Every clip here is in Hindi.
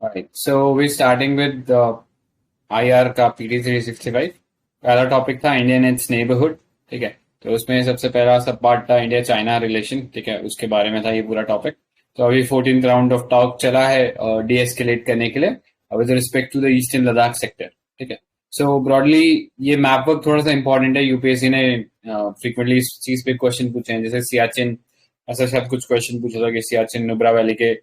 Alright, so we're starting with IR का PD365। पहला टॉपिक था इंडिया एंड इट्स नेबरहुड। ठीक है, तो उसमें सबसे पहला सब पार्ट था इंडिया चाइना रिलेशन। ठीक है, उसके बारे में था ये पूरा टॉपिक। तो अभी 14th राउंड ऑफ टॉक चला है डी एस्केलेट करने के लिए with respect to the eastern Ladakh sector. ठीक है, सो ब्रॉडली ये मैप वर्क थोड़ा सा इंपॉर्टेंट है। यूपीएससी ने फ्रीक्वेंटली इस चीज पे क्वेश्चन पूछे हैं, जैसे सियाचिन, ऐसा शायद कुछ क्वेश्चन पूछा था कि सियाचिन नुब्रा वैली के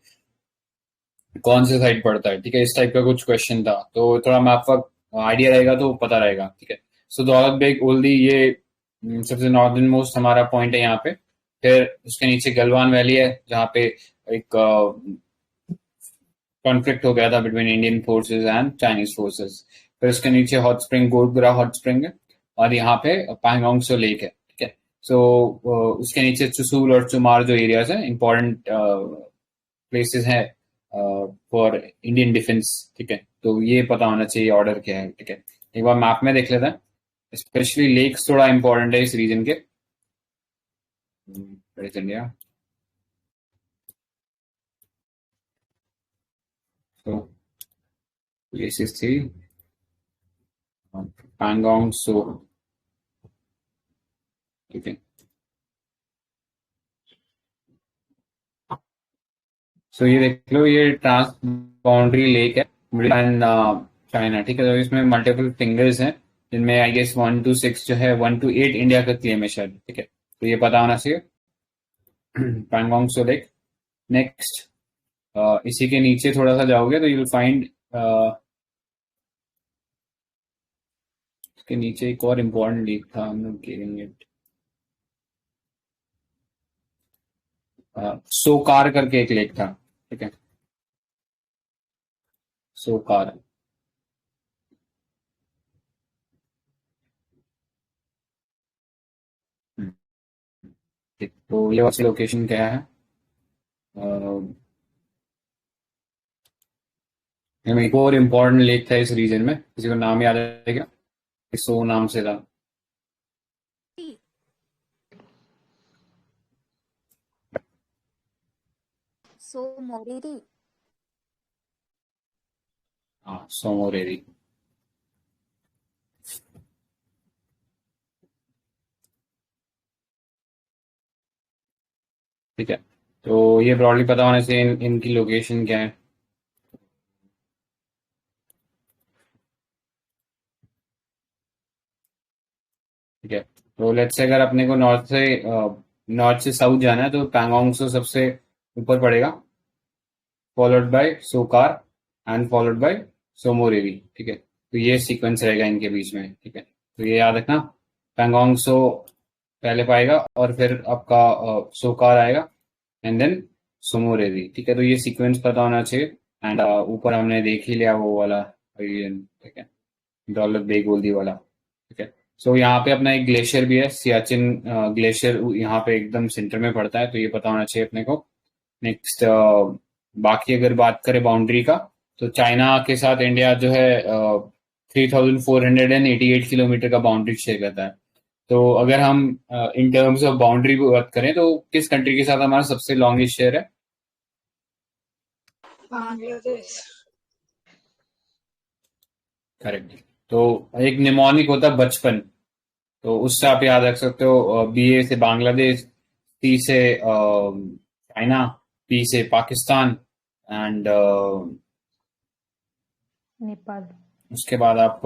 कौन से साइड पड़ता है। ठीक है, इस टाइप का कुछ क्वेश्चन था, तो थोड़ा मैप का आइडिया रहेगा तो पता रहेगा। ठीक है, सो दौलत बेग ओल्दी ये सबसे नॉर्दर्न मोस्ट हमारा पॉइंट है यहाँ पे। फिर उसके नीचे गलवान वैली है, जहाँ पे एक कॉन्फ्लिक्ट हो गया था between Indian forces and Chinese forces. फिर उसके नीचे hot spring, Golpura hot spring है, और यहाँ पे पैंगोंग सो लेक है। ठीक है, सो उसके नीचे चुसूल और चुमार जो एरियाज है, इंपॉर्टेंट प्लेसेस हैं फॉर इंडियन डिफेंस। ठीक है, तो ये पता होना चाहिए ऑर्डर क्या है। ठीक है, एक बार मैप में देख लेते हैं। स्पेशली लेक्स थोड़ा इंपॉर्टेंट है इस रीजन के। इंडिया, तो प्लेसेस थी पैंगोंग सो। ठीक है, सो ये देख लो, ये ट्रांस बाउंड्री लेक है एंड चाइना। ठीक है, तो इसमें मल्टीपल फिंगर्स हैं, जिनमें आई गेस 1 to 6 जो है, 1 to 8 इंडिया का क्लेम है शायद। ठीक है, तो ये पता होना चाहिए। पैंगोंग सो लेक। नेक्स्ट, इसी के नीचे थोड़ा सा जाओगे तो यूल फाइंड इसके नीचे एक और इम्पोर्टेंट लेक था, I'm not getting it। Sokar करके एक लेक था। ठीक है, सोकार। ठीक, तो ये वाली लोकेशन क्या है? एक और इम्पोर्टेंट लेक था इस रीजन में, किसी को नाम याद है क्या? सो नाम से था। सो मोरेरी। हाँ, सोमोरेरी। ठीक है, तो ये ब्रॉडली पता होना चाहिए इनकी लोकेशन क्या है। ठीक है, तो लेट्स से अगर अपने को नॉर्थ से साउथ जाना है तो पैंगोंग सो सबसे ऊपर पड़ेगा, फॉलोड बाय सोकार एंड फॉलोड बाय सोमोरेरी। ठीक है, तो ये सीक्वेंस रहेगा इनके बीच में। ठीक है, तो ये याद रखना, पैंगोंग सो पहले पाएगा और फिर आपका सोकार आएगा एंड देन सोमोरेरी। ठीक है, तो ये सीक्वेंस पता होना चाहिए। एंड ऊपर हमने देख ही लिया वो वाला रीजन। ठीक है, डॉलर बे गोल्डी वाला। ठीक है, सो यहाँ पे अपना एक ग्लेशियर भी है, सियाचिन ग्लेशियर, यहाँ पे एकदम सेंटर में पड़ता है, तो ये पता होना चाहिए अपने को। नेक्स्ट, बाकी अगर बात करें बाउंड्री का, तो चाइना के साथ इंडिया जो है 3488 किलोमीटर का बाउंड्री शेयर करता है। तो अगर हम इन टर्म्स ऑफ बाउंड्री की बात करें तो किस कंट्री के साथ हमारा सबसे लॉन्गेस्ट शेयर है? बांग्लादेश। करेक्ट। तो एक निमोनिक होता है बचपन, तो उससे आप याद रख सकते हो। बी से बांग्लादेश, सी से चाइना, पी से पाकिस्तान एंड नेपाल। उसके बाद आप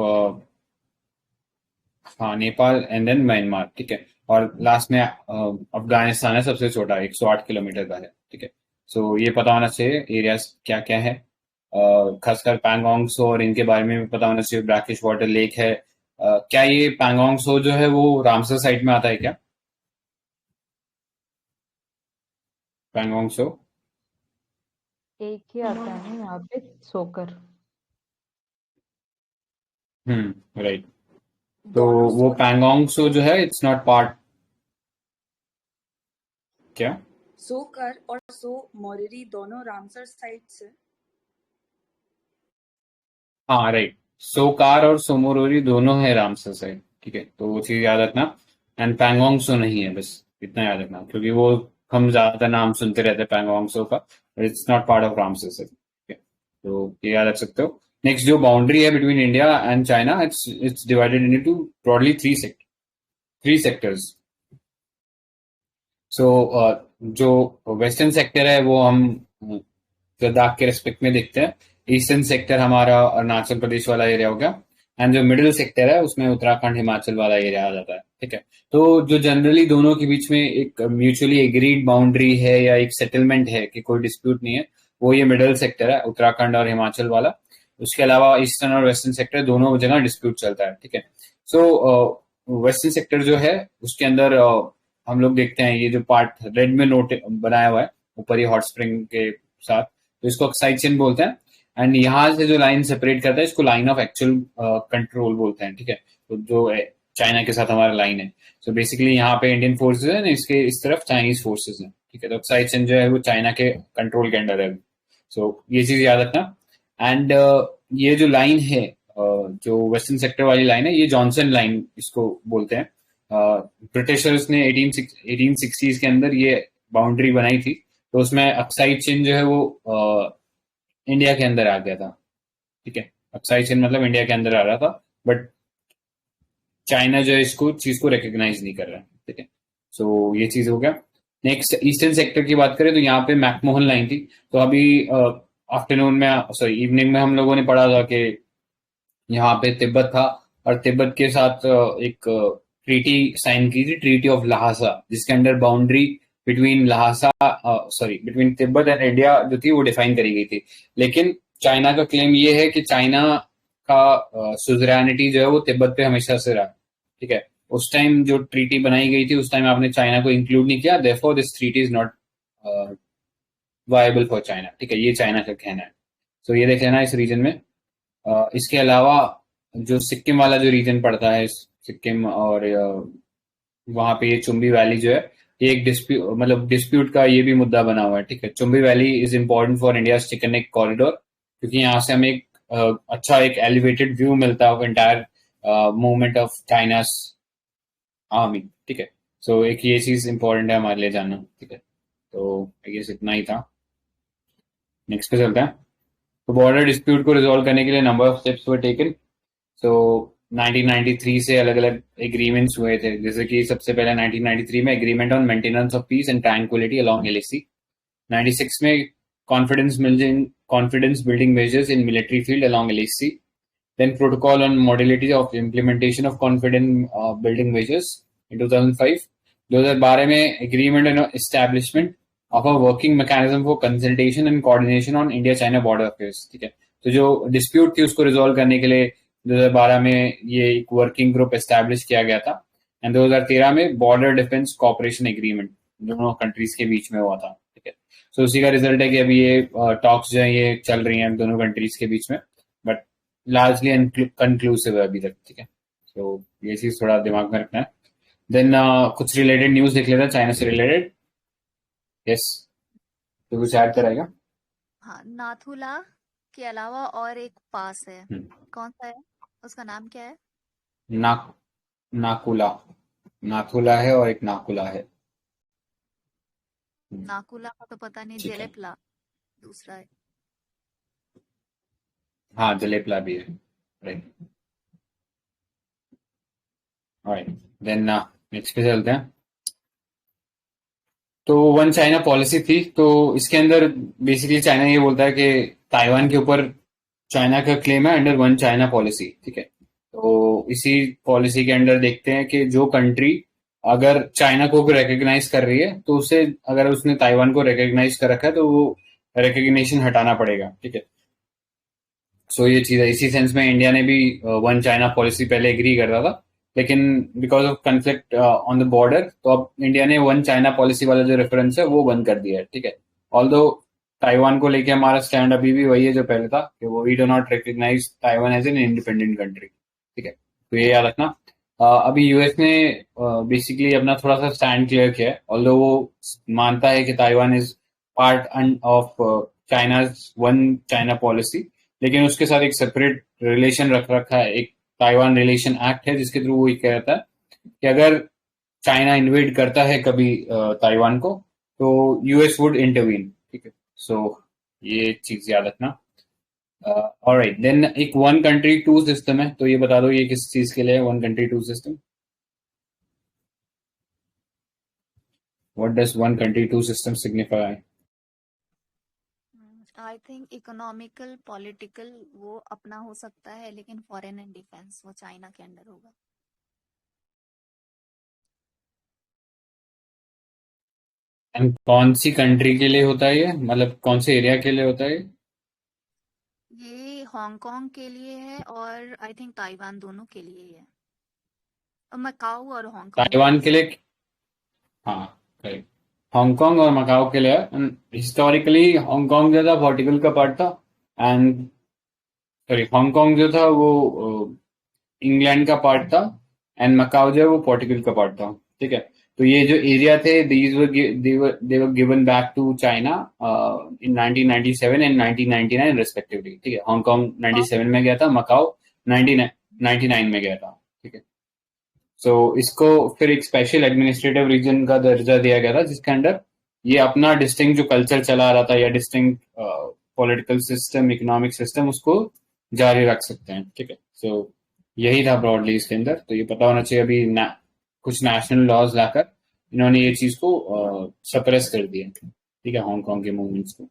हाँ, नेपाल एंड देन म्यांमार। ठीक है, और लास्ट में अफगानिस्तान है, सबसे छोटा, 108 किलोमीटर का है। ठीक है, सो ये पता होना चाहिए एरियाज क्या क्या है। खासकर पैंगोंग सो और इनके बारे में भी पता होना चाहिए। ब्रैकिश वाटर लेक है। क्या ये पैंगोंग सो जो है वो रामसर साइट में आता है क्या? पैंगोंग सो एक ही आता है ना यहाँ पे, सोकर। राइट। तो वो पैंगोंग सो जो है इट्स नॉट पार्ट, क्या? सोकर और सो मोरेरी दोनों रामसर साइड से। हाँ, राइट। सोकार और सोमोरोरी दोनों है रामसर साइड। ठीक है, तो वो चीज याद रखना। एंड पैंगोंग सो नहीं है, बस इतना याद रखना, क्योंकि वो हम ज्यादातर नाम सुनते रहते हैं पैंगोंग सो का, it's not part of Ramsar side. ठीक है, तो ये याद रख सकते हो। नेक्स्ट जो बाउंड्री है between India and China, it's divided into broadly three sectors. So जो वेस्टर्न सेक्टर है वो हम लद्दाख के रेस्पेक्ट में देखते हैं। ईस्टर्न सेक्टर हमारा अरुणाचल प्रदेश वाला एरिया हो गया, एंड जो मिडिल सेक्टर है उसमें उत्तराखंड हिमाचल वाला एरिया आ जाता है, ठीक है। तो जो जनरली दोनों के बीच में एक म्यूचुअली एग्रीड बाउंड्री है या एक सेटलमेंट है कि कोई डिस्प्यूट नहीं है, वो ये मिडिल सेक्टर है, उत्तराखंड और हिमाचल वाला। उसके अलावा ईस्टर्न और वेस्टर्न सेक्टर दोनों जगह डिस्प्यूट चलता है, ठीक है। सो वेस्टर्न सेक्टर जो है उसके अंदर हम लोग देखते हैं ये जो पार्ट रेड में नोट बनाया हुआ है ऊपर ही हॉट स्प्रिंग के साथ, तो इसको साइड चेन बोलते हैं। एंड यहाँ से जो लाइन सेपरेट करता है इसको लाइन ऑफ एक्चुअल कंट्रोल बोलते हैं, ठीक है। तो जो चाइना के साथ हमारा लाइन है, तो बेसिकली यहाँ पे इंडियन फोर्सेज है, इसके इस तरफ चाइनीज फोर्सेज है, ठीक है। तो साइड चेन जो है वो चाइना के कंट्रोल के अंडर है। सो ये चीज याद रखना। एंड ये जो लाइन है, जो वेस्टर्न सेक्टर वाली लाइन है, ये जॉनसन लाइन इसको बोलते हैं। ब्रिटिशर्स ने 1860s के अंदर ये बाउंड्री बनाई थी, तो उसमें अक्साई चिन जो है वो इंडिया के अंदर आ गया था, ठीक है। अक्साई चिन मतलब इंडिया के अंदर आ रहा था, बट चाइना जो है इसको चीज को रिकॉग्नाइज नहीं कर रहा है, ठीक है। सो ये चीज हो गया। नेक्स्ट ईस्टर्न सेक्टर की बात करें तो यहाँ पे मैकमोहन लाइन थी। तो अभी आफ्टरनून में, सॉरी इवनिंग में हम लोगों ने पढ़ा था कि यहाँ पे तिब्बत था, और तिब्बत के साथ एक ट्रीटी साइन की थी, ट्रीटी ऑफ लहासा, जिसके अंदर boundary between Lhasa, sorry between Tibet and India जो थी वो डिफाइन करी गई थी। लेकिन चाइना का क्लेम ये है कि चाइना का सुजरैनिटी जो है वो तिब्बत पे हमेशा से रहा, ठीक है। उस टाइम जो ट्रीटी बनाई गई थी उस टाइम आपने चाइना को इंक्लूड नहीं किया, therefore this treaty is not viable for China, ठीक है। ये चाइना का कहना है। तो ये देख लेना इस रीजन में। इसके अलावा जो सिक्किम वाला जो रीजन पड़ता है, सिक्किम और वहां पे ये चुम्बी वैली जो है, ये एक डिस्प्यूट, मतलब डिस्प्यूट का ये भी मुद्दा बना हुआ है, ठीक है। Chumbi valley is important for India chicken neck corridor, क्योंकि यहाँ से हमें एक अच्छा एक एलिवेटेड व्यू मिलता है of entire movement of China's army, ठीक है। सो एक ये चीज इंपॉर्टेंट है हमारे लिए जानना, ठीक है। तो आई गेस इतना ही था। नेक्स्ट पे चलते हैं। तो बॉर्डर डिस्प्यूट को रिजॉल्व करने के लिए number of steps were taken. So 1993 से अलग अलग एग्रीमेंट्स हुए थे, जैसे कि सबसे पहले 1993 में agreement on maintenance of peace and tranquillity along LAC. 96 में confidence building measures in military field along LAC. Then protocol on modality of implementation of confidence building measures in 2005। 2012 में agreement on establishment of a working mechanism for consultation and coordination on India China border affairs, ठीक है। तो जो डिस्प्यूट थी उसको रिजोल्व करने के लिए 2012 में ये एक वर्किंग ग्रुप एस्टैब्लिश किया गया था। एंड 2013 में बॉर्डर डिफेंस कॉपरेशन एग्रीमेंट दोनों कंट्रीज के बीच में हुआ था, ठीक है। सो उसी का रिजल्ट है कि अभी ये टॉक्स जो है ये चल रही हैं दोनों कंट्रीज के बीच में, बट लार्जली अनकंक्लूसिव है अभी तक, ठीक है। तो ये चीज थोड़ा दिमाग में रखना है। देन कुछ रिलेटेड न्यूज देख लेते हैं चाइना से रिलेटेड। यस, तो कुछ ऐड कराएगा? हाँ, नाथुला के अलावा और एक पास है, हम्म, कौन सा है? उसका नाम क्या है? नाक नाकुला, नाथुला है और एक नाकुला है। नाकुला का तो पता नहीं, ठीक है। जेलेपला दूसरा है। हाँ, जलेपला भी है, राइट। ऑलराइट, देन नेक्स्ट पे चलते हैं। तो वन चाइना पॉलिसी थी, तो इसके अंदर बेसिकली चाइना ये बोलता है कि ताइवान के ऊपर चाइना का क्लेम है अंडर वन चाइना पॉलिसी, ठीक है। तो इसी पॉलिसी के अंडर देखते हैं कि जो कंट्री अगर चाइना को रिकॉग्नाइज कर रही है तो उसे, अगर उसने ताइवान को रिकॉग्नाइज कर रखा है तो वो रिकॉग्निशन हटाना पड़ेगा, ठीक है। सो ये चीज है, इसी सेंस में इंडिया ने भी वन चाइना पॉलिसी पहले एग्री कर रहा था, लेकिन because of conflict on the border तो अब इंडिया ने वन चाइना पॉलिसी वाला जो रेफरेंस है वो बंद कर दिया है, ठीक है। ऑल्दो ताइवान को लेके हमारा स्टैंड अभी भी वही है जो पहले था, कि वो we do not recognise Taiwan as an independent country, ठीक है। तो ये याद रखना। अभी यूएस ने बेसिकली अपना थोड़ा सा स्टैंड क्लियर किया है, ऑल्दो वो मानता है कि Taiwan is part of China's one China policy, लेकिन उसके साथ एक सेपरेट रिलेशन रख रखा है, एक ताइवान रिलेशन एक्ट है, जिसके थ्रू वो ये कहता है कि अगर चाइना इन्वेड करता है कभी ताइवान को तो यूएस वुड इंटरवीन, ठीक है। सो ये चीज याद रखना। ऑलराइट, देन एक वन कंट्री टू सिस्टम है, तो ये बता दो ये किस चीज के लिए है one country two system? What does one country two system signify? I think economical political वो अपना हो सकता है, लेकिन फॉरेन एंड डिफेंस वो चाइना के अंडर होगा। एंड कौन सी कंट्री के लिए होता है ये, मतलब कौन से एरिया के लिए होता है ये? ये हांगकांग के लिए है और आई थिंक ताइवान दोनों के लिए ही है, और मकाऊ और हांगकांग ताइवान दोनों के लिए? हाँ, करेक्ट। हांगकांग और मकाओ के लिए। हिस्टोरिकली हांगकांग जो था पोर्टुगल का पार्ट था, एंड सॉरी हांगकांग जो था वो इंग्लैंड का पार्ट था, एंड मकाओ जो है वो पोर्टुगल का पार्ट था। ठीक है, तो ये जो एरिया थे they were given back to China in 1997 and 1999 respectively. ठीक है, हांगकांग 97 में गया था, मकाओ 99 में गया था। ठीक है, सो इसको फिर एक स्पेशल एडमिनिस्ट्रेटिव रीजन का दर्जा दिया गया था, जिसके अंदर ये अपना डिस्टिंक्ट जो कल्चर चला रहा था या distinct political system, economic system, उसको जारी रख सकते हैं। ठीक है, सो यही था ब्रॉडली इसके अंदर। तो ये पता होना चाहिए अभी कुछ नेशनल लॉज लाकर इन्होंने ये चीज को सप्रेस कर दिया। ठीक है, हांगकांग के मूवमेंट्स को।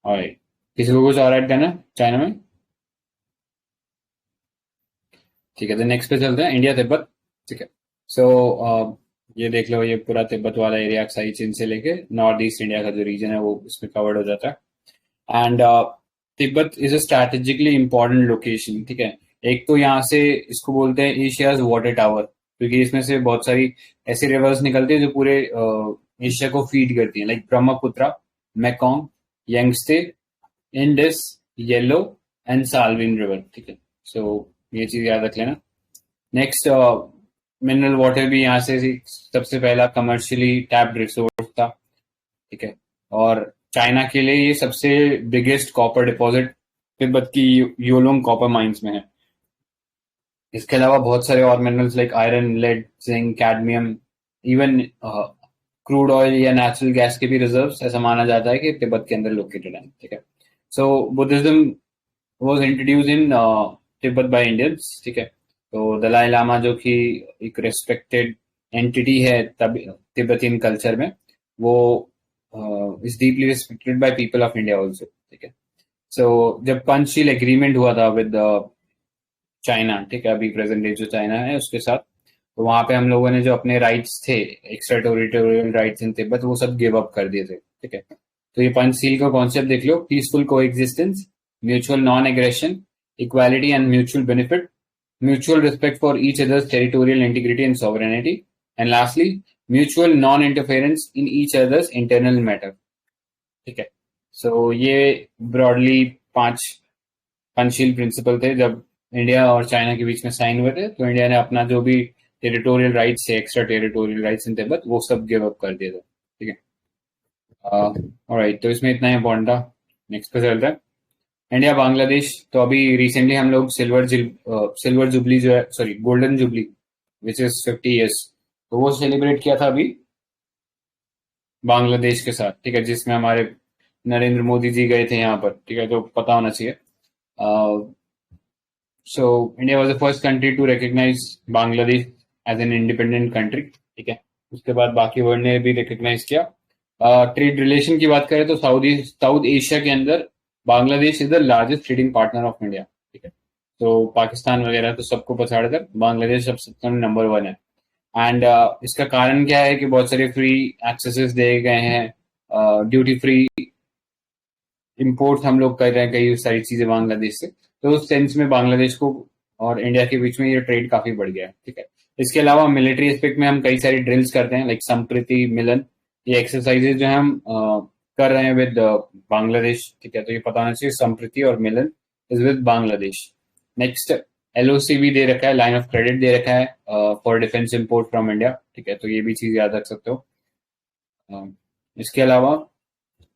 और किसी को कुछ और ऐड करना है चाइना में? ठीक है, तो नेक्स्ट पे चलते हैं, इंडिया तिब्बत। ठीक है, सो ये देख लो, ये पूरा तिब्बत वाला एरिया अक्साई चीन से लेके नॉर्थ ईस्ट इंडिया का जो रीजन है वो इसमें कवर्ड हो जाता है। And Tibet is a strategically important location. ठीक है, एक तो यहाँ से इसको बोलते हैं एशियाज वाटर टावर, क्योंकि इसमें से बहुत सारी ऐसी रिवर्स निकलती है जो पूरे एशिया को फीड करती है, like Brahmaputra, Mekong, Yangtze, Indus, yellow and Salween river. ठीक है, सो ये चीज याद रख लेना। नेक्स्ट, मिनरल वाटर भी यहाँ से सबसे पहला कमर्शियली टैप्ड रिसोर्स था। ठीक है, और चाइना के लिए ये सबसे बिगेस्ट कॉपर डिपॉजिट तिब्बत की योलोंग कॉपर माइंस में है। इसके अलावा बहुत सारे और minerals like iron, lead, zinc, cadmium, even crude oil या नेचुरल गैस के भी रिजर्व्स ऐसा माना जाता है कि तिब्बत के अंदर लोकेटेड है। ठीक है, so Buddhism was introduce in Tibet by Indians. ठीक है, तो दलाई लामा जो कि एक रेस्पेक्टेड एंटिटी है तब तिब्बतियन कल्चर में, वो is deeply respected by people of India also. ठीक है, सो जब पंचशील एग्रीमेंट हुआ था विद चाइना, ठीक है, अभी प्रेजेंट डे जो चाइना है उसके साथ, तो वहां पे हम लोगों ने जो अपने राइट्स थे, एक्स्ट्रा टेरिटोरियल राइट्स इन तिब्बत, वो सब गिव अप कर दिए थे। ठीक है, तो ये पंचशील का कॉन्सेप्ट देख लो, पीसफुल को existence, mutual non aggression, equality and mutual benefit, mutual respect for each other's territorial integrity and sovereignty, and lastly, mutual non-interference in each other's internal matter. ठीक है, सो ये ब्रॉडली 5 पंचशील प्रिंसिपल थे जब इंडिया और चाइना के बीच में साइन हुए थे। तो इंडिया ने अपना जो भी टेरिटोरियल राइट्स है, एक्स्ट्रा टेरिटोरियल राइट्स इन तिब्बत, वो सब गिव अप कर दिए थे। ठीक है, ऑलराइट, तो इसमें इतना इंपॉर्टेंट था। नेक्स्ट पे चलता है, इंडिया बांग्लादेश। तो अभी रिसेंटली हम लोग सिल्वर जुबली जो है, sorry golden jubilee, which is 50 years, तो वो सेलिब्रेट किया था अभी बांग्लादेश के साथ। ठीक है, जिसमें हमारे नरेंद्र मोदी जी गए थे यहाँ पर। ठीक है, तो पता होना चाहिए। So India was the first country to recognise Bangladesh as an independent country. ठीक है, उसके बाद बाकी वर्ल्ड ने भी रिकॉग्नाइज किया। ट्रेड रिलेशन की बात करें तो साउथ एशिया के अंदर Bangladesh is the largest trading partner of India. ठीक है, तो पाकिस्तान वगैरह तो सबको पछाड़कर बांग्लादेश सबसे नंबर 1 है। एंड इसका कारण क्या है कि बहुत सारे फ्री एक्सेसेस दिए गए हैं, ड्यूटी फ्री इंपोर्ट हम लोग कर रहे हैं कई सारी चीजें बांग्लादेश से, तो उस सेंस में बांग्लादेश को और इंडिया के बीच में ये ट्रेड काफी बढ़ गया है। ठीक है, इसके अलावा मिलिट्री एस्पेक्ट में हम कई सारी ड्रिल्स करते हैं, लाइक संप्रीति, मिलन, ये एक्सरसाइजेज जो हम कर रहे हैं विद बांग्लादेश। ठीक है, तो ये पता होना चाहिए, संप्रीति और Milan is with Bangladesh. Next, LOC भी दे रखा है, लाइन ऑफ क्रेडिट दे रखा है for defence import from India. ठीक है, तो ये भी चीज याद रख सकते हो। इसके अलावा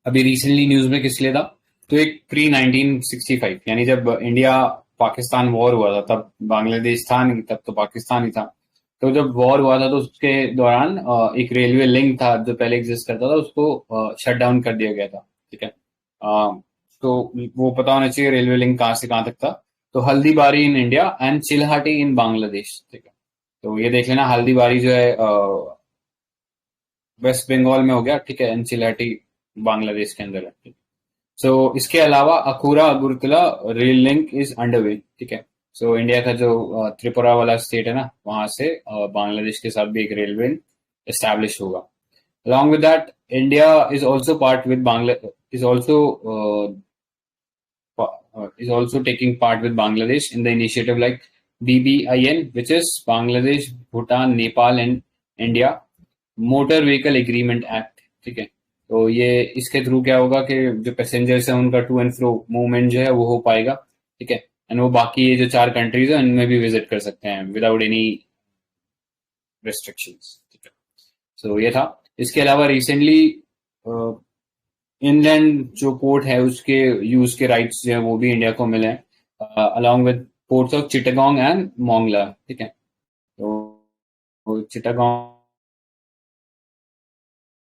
अभी रिसेंटली न्यूज में किस लिए था, तो एक प्री 1965 यानी जब इंडिया पाकिस्तान वॉर हुआ था, तब बांग्लादेश था नहीं, तब तो पाकिस्तान ही था। तो जब वॉर हुआ था तो उसके दौरान एक रेलवे लिंक था जो पहले एग्जिस्ट करता था, उसको शट डाउन कर दिया गया था। ठीक है, तो वो पता होना चाहिए रेलवे लिंक कहाँ से कहाँ तक था। तो Haldibari in India and Chilahati in Bangladesh, ठीक है। तो ये देख लेना, हल्दीबारी जो है वेस्ट बंगाल में हो गया, ठीक है, एंड चिल्हाटी बांग्लादेश के अंदर है। सो इसके अलावा Akhaura Agartala rail link is underway, ठीक है। सो इंडिया का जो त्रिपुरा वाला स्टेट है ना, वहां से बांग्लादेश के साथ भी एक रेलवे एस्टैब्लिश होगा। Along with that, India is also part with is also taking part with Bangladesh in the initiative like BBIN, which is Bangladesh, Bhutan, Nepal and India motor vehicle agreement act, ठीक है। तो ये इसके थ्रू क्या होगा कि जो पैसेंजर्स हैं उनका टू एंड फ्रो मूवमेंट जो है वो हो पाएगा, ठीक है। एंड वो बाकी ये जो 4 कंट्रीज हैं उनमें भी विजिट कर सकते हैं विदाउट एनी रिस्ट्रिक्शंस, ठीक है। सो ये था। इसके अलावा रिसेंटली इनलैंड जो पोर्ट है उसके यूज के राइट्स जो है वो भी इंडिया को मिले हैं along with ports of Chittagong and Mongla, ठीक है। तो चिटागोंग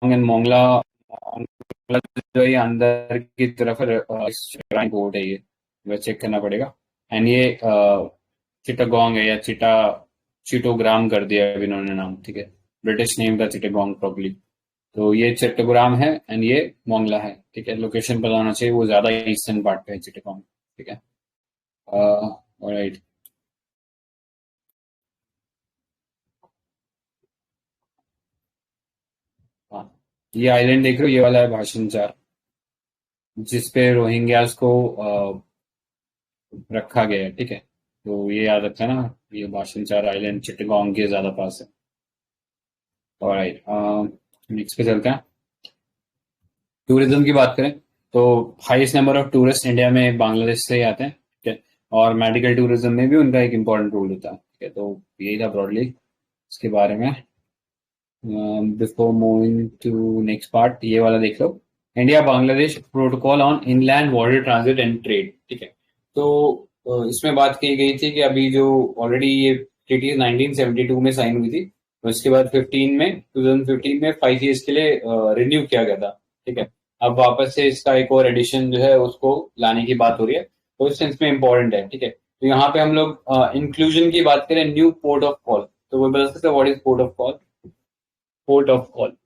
एंड मोंगला जो ये अंदर की तरफ पोर्ट है, ये वह चेक करना पड़ेगा। एंड ये चिटागोंग है या चिटोग्राम कर दिया है इन्होंने नाम, ठीक है। ब्रिटिश नेम था चिटागोंग प्रॉब्ली। तो ये चिट्टग्राम है एंड ये मोंगला है, ठीक है। लोकेशन पता होना चाहिए, वो ज्यादा ईस्टर्न पार्ट पे है चिट्टग्राम, ठीक है। ऑलराइट, हाँ, ये आइलैंड देख रहे हो, ये वाला है भाषण 4, जिसपे रोहिंग्यास को रखा गया है, ठीक है। तो ये याद रखना ना, ये भाषण 4 आइलैंड चिट्टगांग के ज्यादा पास है। ऑलराइट, नेक्स्ट पे चलते हैं। टूरिज्म की बात करें तो highest number of tourist India में बांग्लादेश से ही आते हैं, ठीक है। और मेडिकल टूरिज्म में भी उनका एक इम्पोर्टेंट रोल होता है, ठीक है। तो यही था ब्रॉडली इसके बारे में। Before moving to next part, ये वाला देख लो, India Bangladesh protocol on inland water transit and trade, ठीक है। तो इसमें बात की गई थी कि अभी जो ऑलरेडी ये ट्रीटी 1972 में साइन हुई थी, तो इसके बाद 2015 में 5 ईयर्स के लिए रिन्यू किया गया था, ठीक है। अब वापस से इसका एक और एडिशन जो है उसको लाने की बात हो रही है, तो इस सेंस में इंपॉर्टेंट है, ठीक है। तो यहाँ पे हम लोग इंक्लूजन की बात करें, न्यू पोर्ट ऑफ कॉल, तो वो बता सकते हैं what is port of call? Port of call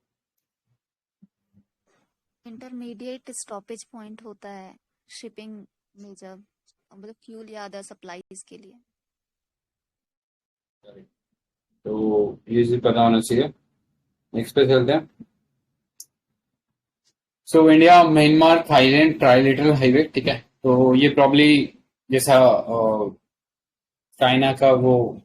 intermediate stoppage point होता है शिपिंग में, जब मतलब फ्यूल या अदर सप्लाईज के लिए। तो ये चीज पता होना चाहिए। नेक्स्ट पे चलते हैं। So India Myanmar Thailand trilateral highway, ठीक है। तो ये प्रॉब्ली जैसा चाइना का वो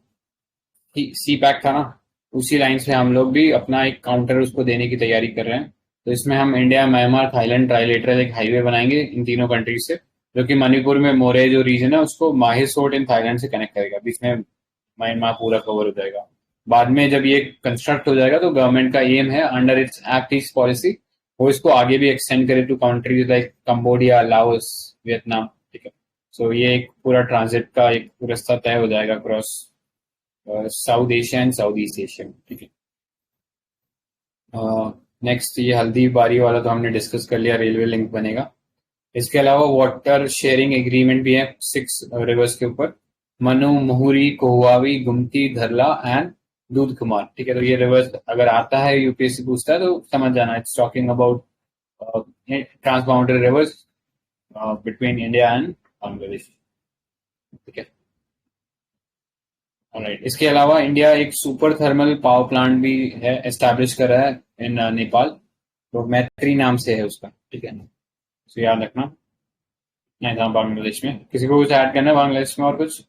सी पैक था ना, उसी लाइन से हम लोग भी अपना एक काउंटर उसको देने की तैयारी कर रहे हैं। तो इसमें हम इंडिया म्यांमार थाईलैंड ट्राइलेटरल एक हाईवे बनाएंगे इन तीनों कंट्रीज से, जो कि मणिपुर में मोरे जो रीजन है उसको माहेसोट इन थाईलैंड से कनेक्ट करेगा। बीच में म्यांमार पूरा कवर हो जाएगा। बाद में जब ये कंस्ट्रक्ट हो जाएगा तो गवर्नमेंट का एम है under its Act East policy वो इसको आगे भी एक्सटेंड करे to countries like Cambodia, Laos, Vietnam, ठीक है। सो ये एक पूरा ट्रांजिट का एक रास्ता तय हो जाएगा cross south Asia and south east Asia, ठीक है। नेक्स्ट, ये हल्दी बारी वाला तो हमने डिस्कस कर लिया, रेलवे लिंक बनेगा। इसके अलावा वाटर शेयरिंग एग्रीमेंट भी है 6 रिवर्स के ऊपर, मनु, मुहुरी, कोहुआवी, गुमती, धरला एंड दूध कुमार, ठीक है। तो ये रिवर्स अगर आता है, यूपीएससी पूछता है तो समझ जाना, it's talking about transboundary rivers between India and Bangladesh, ठीक है। ऑलराइट, इसके अलावा इंडिया एक सुपर थर्मल पावर प्लांट भी है एस्टैब्लिश कर रहा है इन नेपाल, तो मैत्री नाम से है उसका, ठीक है। तो याद रखना। नहीं था बांग्लादेश में, किसी को कुछ ऐड करना है बांग्लादेश में और कुछ?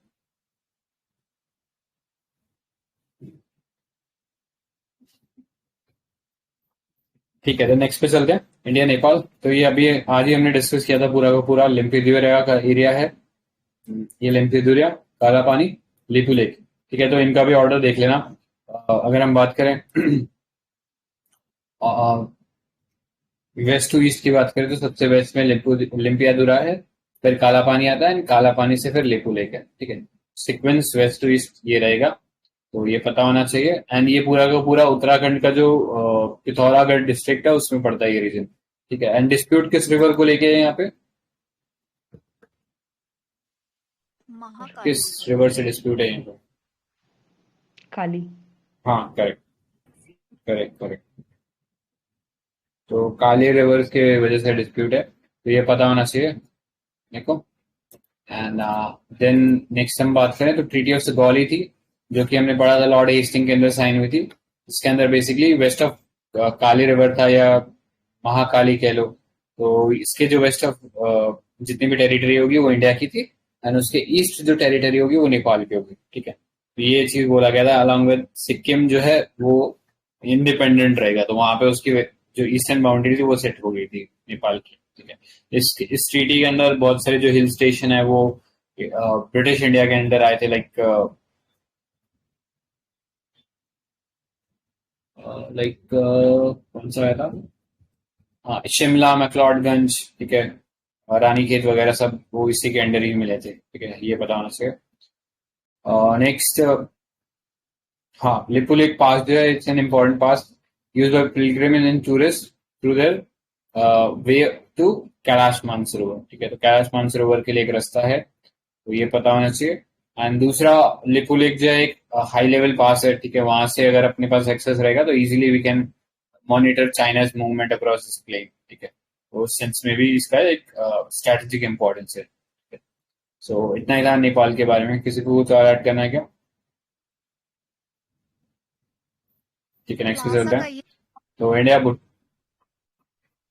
ठीक है, तो नेक्स्ट पे चलते हैं, इंडिया नेपाल। तो ये अभी आज ही हमने डिस्कस किया था, पूरा का पूरा लिम्पिदुरा का एरिया है ये, लिम्पिदुरा, काला पानी, लिपू लेक, ठीक है। तो इनका भी ऑर्डर देख लेना। अगर हम बात करें वेस्ट टू ईस्ट की बात करें तो सबसे वेस्ट में लिम्पियादुरा है, फिर काला पानी आता है, काला पानी से फिर लिपू लेक है, ठीक है। सीक्वेंस वेस्ट टू ईस्ट ये रहेगा, तो ये पता होना चाहिए। एंड ये पूरा का पूरा उत्तराखंड का जो पिथौरागढ़ डिस्ट्रिक्ट है उसमें पड़ता है ये रीजन, ठीक है। एंड डिस्प्यूट किस रिवर को लेके है यहाँ पे? महाकाली किस रिवर से डिस्प्यूट है यहाँ पे? काली। हाँ, करेक्ट करेक्ट करेक्ट। तो काली रिवर के वजह से डिस्प्यूट है, तो ये पता होना चाहिए देखो। एंड देन नेक्स्ट हम बात करें तो ट्रीटी ऑफ सिगौली थी, जो कि हमने पढ़ा था लॉर्ड हेस्टिंग के अंदर साइन हुई थी। इसके अंदर basically west of Kali river था, या महाकाली कह लो। तो इसके जो वेस्ट ऑफ जितनी भी टेरिटरी होगी वो इंडिया की थी, एंड उसके ईस्ट जो टेरिटरी होगी वो नेपाल की होगी, ठीक है। तो ये चीज बोला गया था, अलॉन्ग विद सिक्किम जो है वो इंडिपेंडेंट रहेगा, तो वहां पे उसकी जो ईस्टर्न बाउंड्री थी वो सेट हो गई थी नेपाल की, ठीक है। इस ट्रीटी के अंदर बहुत सारे जो हिल स्टेशन है वो ब्रिटिश इंडिया के अंदर आए थे, लाइक कौन सा आया था, हाँ शिमला, मैक्लोडगंज, ठीक है, और रानीखेत वगैरह सब वो इसी के अंडर ही मिले थे, ठीक है, ये पता होना चाहिए। नेक्स्ट, हाँ लिपुलेक पास जो है, it's an important pass use by pilgrim and tourist through their way to Kailash Mansarovar, ठीक है। तो कैलाश मानसरोवर के लिए एक रास्ता है, तो ये पता होना चाहिए। एंड दूसरा, लिपुलेक जो है एक हाई लेवल पास है, ठीक है, वहां से अगर अपने पास एक्सेस रहेगा तो easily we can monitor China's movement across this plane, ठीक है। तो उस सेंस में भी इसका एक स्ट्रेटेजिक इंपॉर्टेंस है, ठीक है। सो इतना ही था नेपाल के बारे में। किसी को कुछ और ऐड करना है क्या? ठीक है, नेक्स्ट पे ल्हासा चलते का हैं। ये तो India but,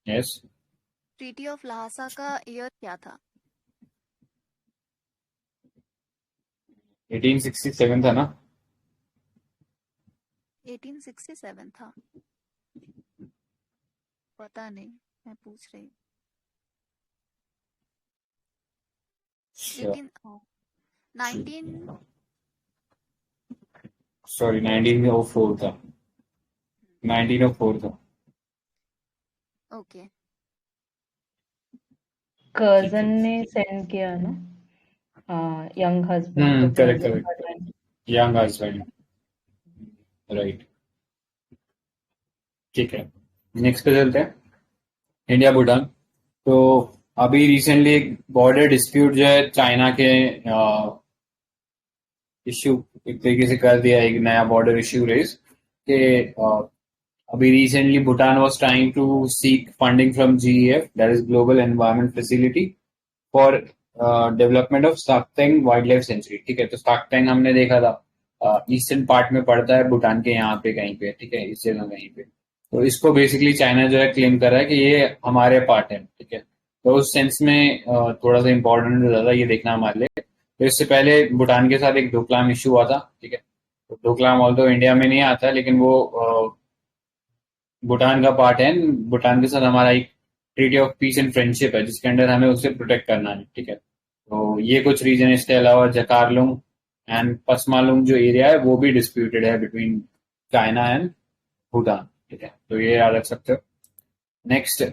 yes, treaty of Lhasa का ईयर क्या था? 1867 था ना? 1867 था, पता नहीं, मैं पूछ रही हूँ। 19 सॉरी 1904 था, 1904 था। ओके। कजन ने सेंड किया ना, यंग हस्बैंड को करेक्ट प्रेजेंट करेक्ट, करने। यंग हस्बैंड, राइट, ठीक है। नेक्स्ट पे चलते हैं, इंडिया भूटान। तो अभी रिसेंटली एक बॉर्डर डिस्प्यूट जो है चाइना के इश्यू एक तरीके से कर दिया, एक नया बॉर्डर इश्यू रेज के अभी recently Bhutan was trying to seek funding from GEF, that is global environment facility, for development of Sakteng wildlife sanctuary, ठीक है। तो स्टाकटेंग हमने देखा था ईस्टर्न पार्ट में पड़ता है भूटान के यहाँ पे कहीं पे, ठीक है, इस जगह कहीं पे। तो इसको बेसिकली चाइना जो है क्लेम कर रहा है कि ये हमारे पार्ट है, ठीक है। तो उस सेंस में थोड़ा सा इंपॉर्टेंट हो जाता है ये देखना हमारे लिए। तो इससे पहले भूटान के साथ एक डोकलाम इशू हुआ था, ठीक है। तो डोकलाम ऑल्दो इंडिया में नहीं आता, लेकिन वो भूटान का पार्ट है। भूटान के साथ हमारा एक treaty of peace and friendship है, जिसके अंडर हमें उसे प्रोटेक्ट करना है, ठीक है। तो ये कुछ रीजन, इसके अलावा जकारलुंग एंड पसमालुंग जो एरिया है वो भी डिस्प्यूटेड है बिटवीन चाइना एंड भूटान, ठीक है। तो ये याद रख सकते हो। नेक्स्ट,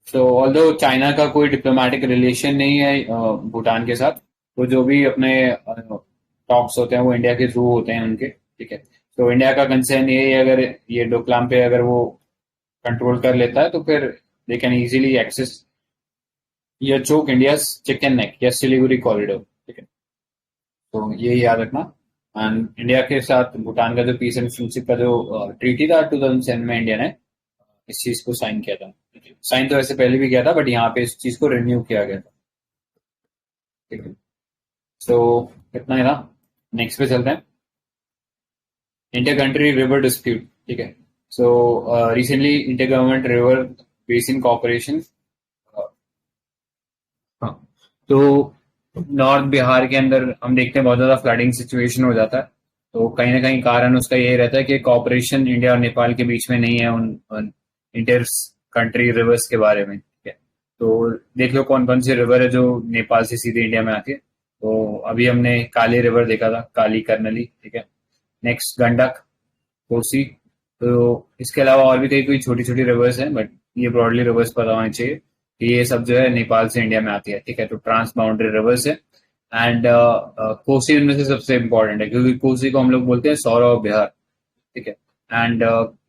तो ऑल्दो चाइना का कोई डिप्लोमेटिक रिलेशन नहीं है भूटान के साथ, तो जो भी अपने टॉक्स होते हैं वो इंडिया के थ्रू होते हैं उनके, ठीक है। तो इंडिया का कंसर्न ये है, अगर ये डोकलाम पे अगर वो कंट्रोल कर लेता है तो फिर दे कैन इजीली एक्सेस या चोक इंडिया चिकन नेक या सिलीगुड़ी कॉरिडोर, ठीक है। तो ये याद रखना। एंड इंडिया के साथ भूटान का जो पीस एंड फ्रेंडशिप का जो ट्रीटी था 2007 में, इंडिया ने इस चीज को साइन किया था। साइन तो वैसे पहले भी किया था, बट यहाँ पे इस चीज को रिन्यू किया गया था, ठीक है। सो इतना ही था। नेक्स्ट पे चलते हैं, इंटर कंट्री रिवर डिस्प्यूट, ठीक है। So recently inter government river basin corporation, हाँ, तो नॉर्थ बिहार के अंदर हम देखते हैं बहुत ज्यादा फ्लडिंग सिचुएशन हो जाता है। तो कहीं ना कहीं कारण उसका यही रहता है कि कॉपरेशन इंडिया और नेपाल के बीच में नहीं है उन इंटर कंट्री रिवर्स के बारे में, ठीक है। तो देख लो कौन कौन सी रिवर है जो नेपाल से सीधे इंडिया में आती है। तो अभी हमने काली रिवर देखा था, काली कर्नली, ठीक है। नेक्स्ट गंडक, कोसी। तो इसके अलावा और भी कई कोई छोटी छोटी रिवर्स हैं, बट ये ब्रॉडली रिवर्स पता होनी चाहिए कि ये सब जो है नेपाल से इंडिया में आती है, ठीक है। तो ट्रांस बाउंड्री रिवर्स है। एंड कोसी इनमें से सबसे इंपॉर्टेंट है, क्योंकि कोसी को हम लोग बोलते हैं सौर ऑफ बिहार, ठीक है। एंड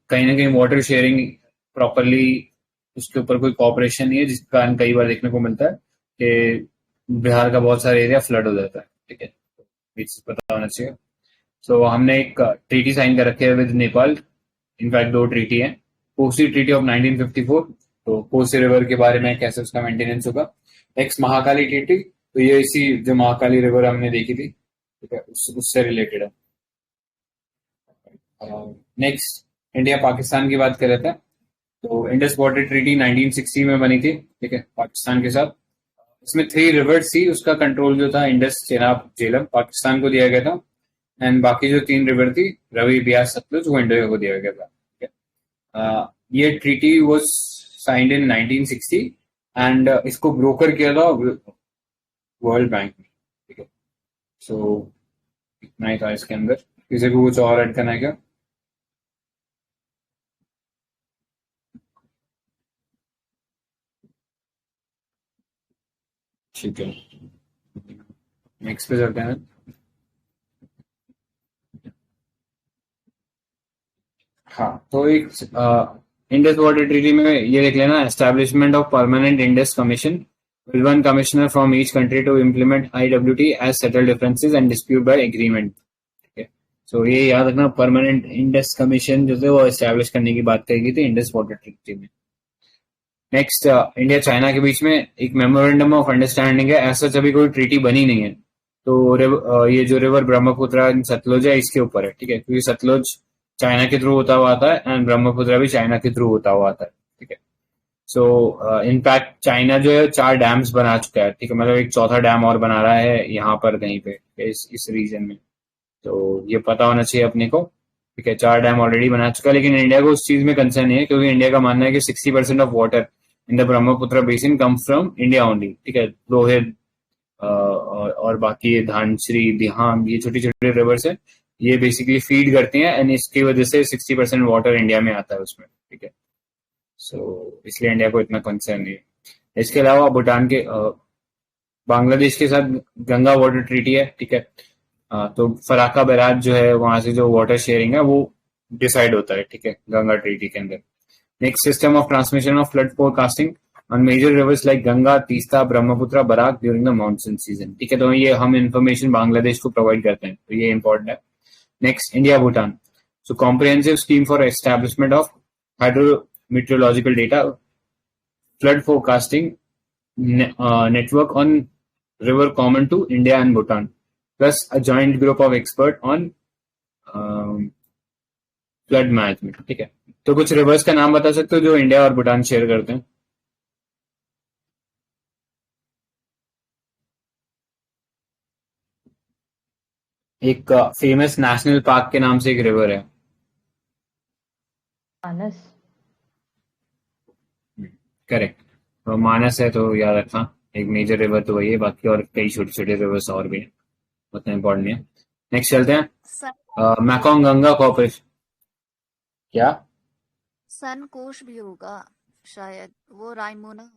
कहीं ना कहीं वाटर शेयरिंग प्रॉपरली उसके ऊपर कोई कॉपरेशन नहीं है, जिसके कारण कई बार देखने को मिलता है कि बिहार का बहुत सारा एरिया फ्लड हो जाता है। ठीक है, ये चीज पता होना चाहिए। सो हमने एक ट्रीटी साइन कर रखे है विद नेपाल। इनफैक्ट 2 ट्रीटी है। कोसी ट्रीटी ऑफ 1954, तो कोसी रिवर के बारे में कैसे उसका मेंटेनेंस होगा। नेक्स्ट महाकाली ट्रीटी, तो ये इसी जो महाकाली रिवर हमने देखी थी, ठीक है, उससे रिलेटेड है। नेक्स्ट इंडिया पाकिस्तान की बात कर रहे थे, तो इंडस वाटर ट्रीटी 1960 में बनी थी, ठीक है, पाकिस्तान के साथ। इसमें 3 रिवर्स थी, उसका कंट्रोल जो था इंडस, चेनाब, झेलम पाकिस्तान को दिया गया था, एंड बाकी जो 3 रिवर थी रवि, ब्यास, सतलुज, वो इंडिया को दिया गया था। ठीक है, ये treaty was signed in 1960 and इसको ब्रोकर किया था वर्ल्ड बैंक में। ठीक है, सो इतना ही था इसके अंदर। किसी को कुछ और ऐड करना है क्या? ठीक है, नेक्स्ट पे चलते हैं। हाँ, तो एक इंडस वाटर ट्रीटी में ये देख लेना, establishment of permanent Indus commission will one commissioner from each country to implement IWT as settle differences and dispute by agreement. ठीक है, सो ये याद रखना, परमानेंट इंडस कमीशन जो थे वो एस्टैब्लिश करने की बात कही गई थी इंडस वाटर ट्रीटी में। नेक्स्ट, इंडिया चाइना के बीच में एक मेमोरेंडम ऑफ अंडरस्टैंडिंग है। ऐसा अभी कोई ट्रीटी बनी नहीं है। तो ये जो रिवर ब्रह्मपुत्र सतलुज है, इसके ऊपर है। ठीक है, क्योंकि सतलुज चाइना के थ्रू होता हुआ आता है एंड ब्रह्मपुत्र भी चाइना के थ्रू होता हुआ आता है। ठीक है, सो इनफैक्ट चाइना जो है 4 डैम्स बना चुका है। ठीक है, मतलब एक चौथा डैम और बना रहा है यहाँ पर कहीं पे इस रीजन में, तो ये पता होना चाहिए अपने को। ठीक है, 4 डैम ऑलरेडी बना चुका है, लेकिन इंडिया को उस चीज में कंसर्न नहीं है, क्योंकि इंडिया का मानना है कि 60% of water in the Brahmaputra basin come from India only. ठीक है, लोहित और बाकी धानश्री, दिहांग, ये छोटी छोटी रिवर्स है, ये बेसिकली फीड करती हैं एंड इसकी वजह से 60% वाटर इंडिया में आता है उसमें। ठीक है, सो इसलिए इंडिया को इतना कंसर्न नहीं है। इसके अलावा भूटान के बांग्लादेश के साथ गंगा वाटर ट्रीटी है। ठीक है, तो फराक्का बैराज जो है, वहां से जो वाटर शेयरिंग है वो डिसाइड होता है। ठीक है, गंगा ट्रीटी के अंदर। Next, system of transmission of flood forecasting on major rivers like Ganga, Teesta, Brahmaputra, Barak during the monsoon season. ठीक है, तो ये हम इंफॉर्मेशन बांग्लादेश को प्रोवाइड करते हैं, तो ये इंपॉर्टेंट है। Next, India Bhutan, so comprehensive scheme for establishment of hydrometeorological data, flood forecasting network on river common to India and Bhutan, plus a joint group of expert on flood management। ठीक है, तो कुछ रिवर्स का नाम बता सकते हो जो इंडिया और भूटान शेयर करते हैं? एक फेमस नेशनल पार्क के नाम से एक रिवर है। मानस। करेक्ट, तो मानस है, तो याद रखना एक मेजर रिवर तो वही है, बाकी और कई छोटे छोटे रिवर्स और भी हैं, उतना इंपॉर्टेंट नहीं है। नेक्स्ट चलते हैं, सन मैकोंग गंगा कॉर्पोरेशन। क्या? सन कोश भी होगा शायद, वो रायमोना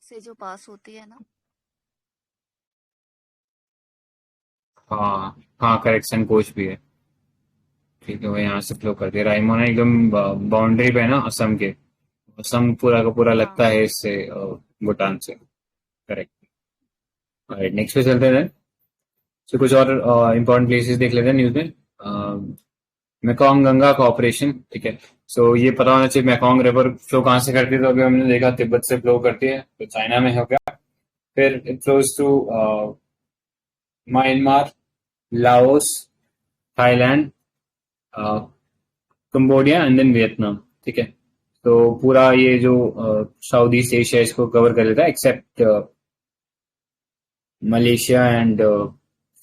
से जो पास होती है ना। हाँ हाँ, करेक्ट, संकोच भी है। ठीक है, वो यहाँ से फ्लो करती है। रायमोना एकदम बाउंड्री पे है ना असम के, असम पूरा का पूरा लगता हाँ है इससे भूटान से। करेक्ट, नेक्स्ट पे चलते हैं। तो कुछ और इम्पोर्टेंट प्लेसेस देख लेते हैं न्यूज में। Mekong Ganga corporation. ठीक है, सो ये पता होना चाहिए मेकोंग रिवर फ्लो कहाँ से करती है, तो अभी हमने देखा तिब्बत से फ्लो करती है, तो चाइना में हो गया। फिर it flows to Myanmar, Laos, Thailand, Cambodia and then Vietnam. ठीक है, तो पूरा ये जो साउथ ईस्ट एशिया इसको कवर कर लेता है, एक्सेप्ट मलेशिया एंड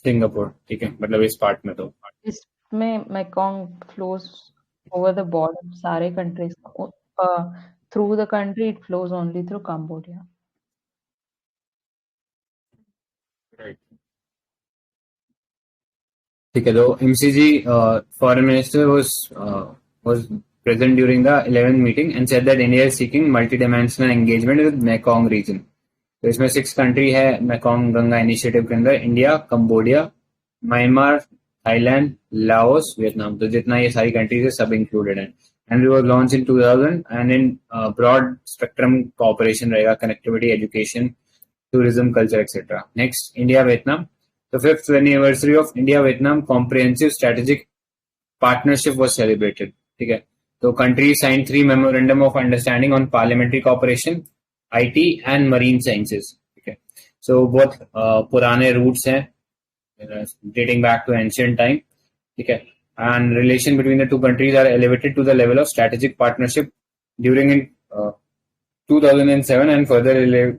सिंगापुर। ठीक है, मतलब इस पार्ट में तो इसमें Mekong flows over the border सारे countries through the country, it flows only through Cambodia. ठीक है, तो MCG foreign minister was present during the 11th meeting and said that India is seeking multidimensional engagement with Mekong region। तो इसमें 6 कंट्री है मेकोंग गंगा इनिशिएटिव के अंदर, India, Cambodia, Myanmar, Thailand, Laos, Vietnam. तो जितना ये सारी कंट्रीज है सब इंक्लूडेड है। and it was launched in 2000 and in broad spectrum cooperation रहेगा connectivity, education, tourism, culture, etc. Next, India Vietnam. The 5th anniversary of India Vietnam Comprehensive Strategic Partnership was celebrated. ठीक है, तो countries signed 3 memorandum of understanding on parliamentary cooperation, IT and marine sciences. ठीक है, so बहुत पुराने roots हैं dating back to ancient time. ठीक है, and relation between the two countries are elevated to the level of strategic partnership during in 2007 and further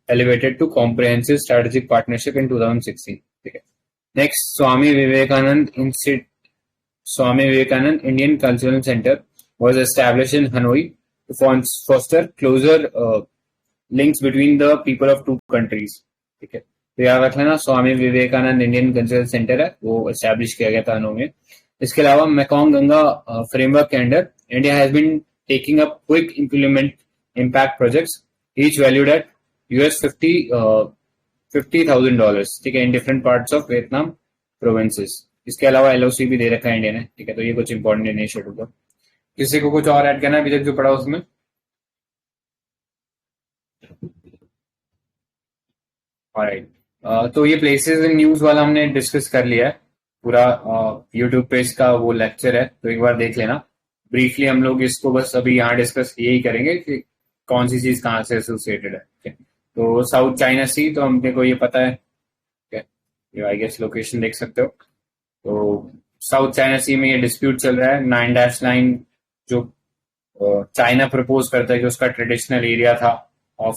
elevated to comprehensive strategic partnership in 2016. ठीक है, next, Swami Vivekanand Indian Cultural Center was established in Hanoi to foster closer links between the people of two countries. ठीक है, तो याद रख लेना Swami Vivekananda Indian cultural centre है, वो एस्टैब्लिश किया गया था हनोई में. इसके अलावा मेकॉन्ग गंगा फ्रेमवर्क के under India has been taking up quick implement impact projects each valued at $50,000. ठीक है, in different parts of Vietnam provinces. इसके अलावा एलओसी भी दे रखा है इंडिया ने. ठीक है, तो ये कुछ इंपॉर्टेंट इनिशिएटिव था. किसी को कुछ और ऐड करना है अभी तक जो पढ़ा उसमें? ऑलराइट, तो ये प्लेसेस इन न्यूज वाला हमने डिस्कस कर लिया है पूरा. यूट्यूब पे इसका वो लेक्चर है, तो एक बार देख लेना. ब्रीफली हम लोग इसको बस अभी यहाँ डिस्कस यही करेंगे कि कौन सी चीज कहाँ से एसोसिएटेड है. ठीक है, तो साउथ चाइना सी तो हमने को ये पता है. ठीक है, ये आई गेस लोकेशन देख सकते हो. तो साउथ चाइना सी में ये डिस्प्यूट चल रहा है. 9-9 जो चाइना प्रपोज करता है कि उसका ट्रेडिशनल एरिया था ऑफ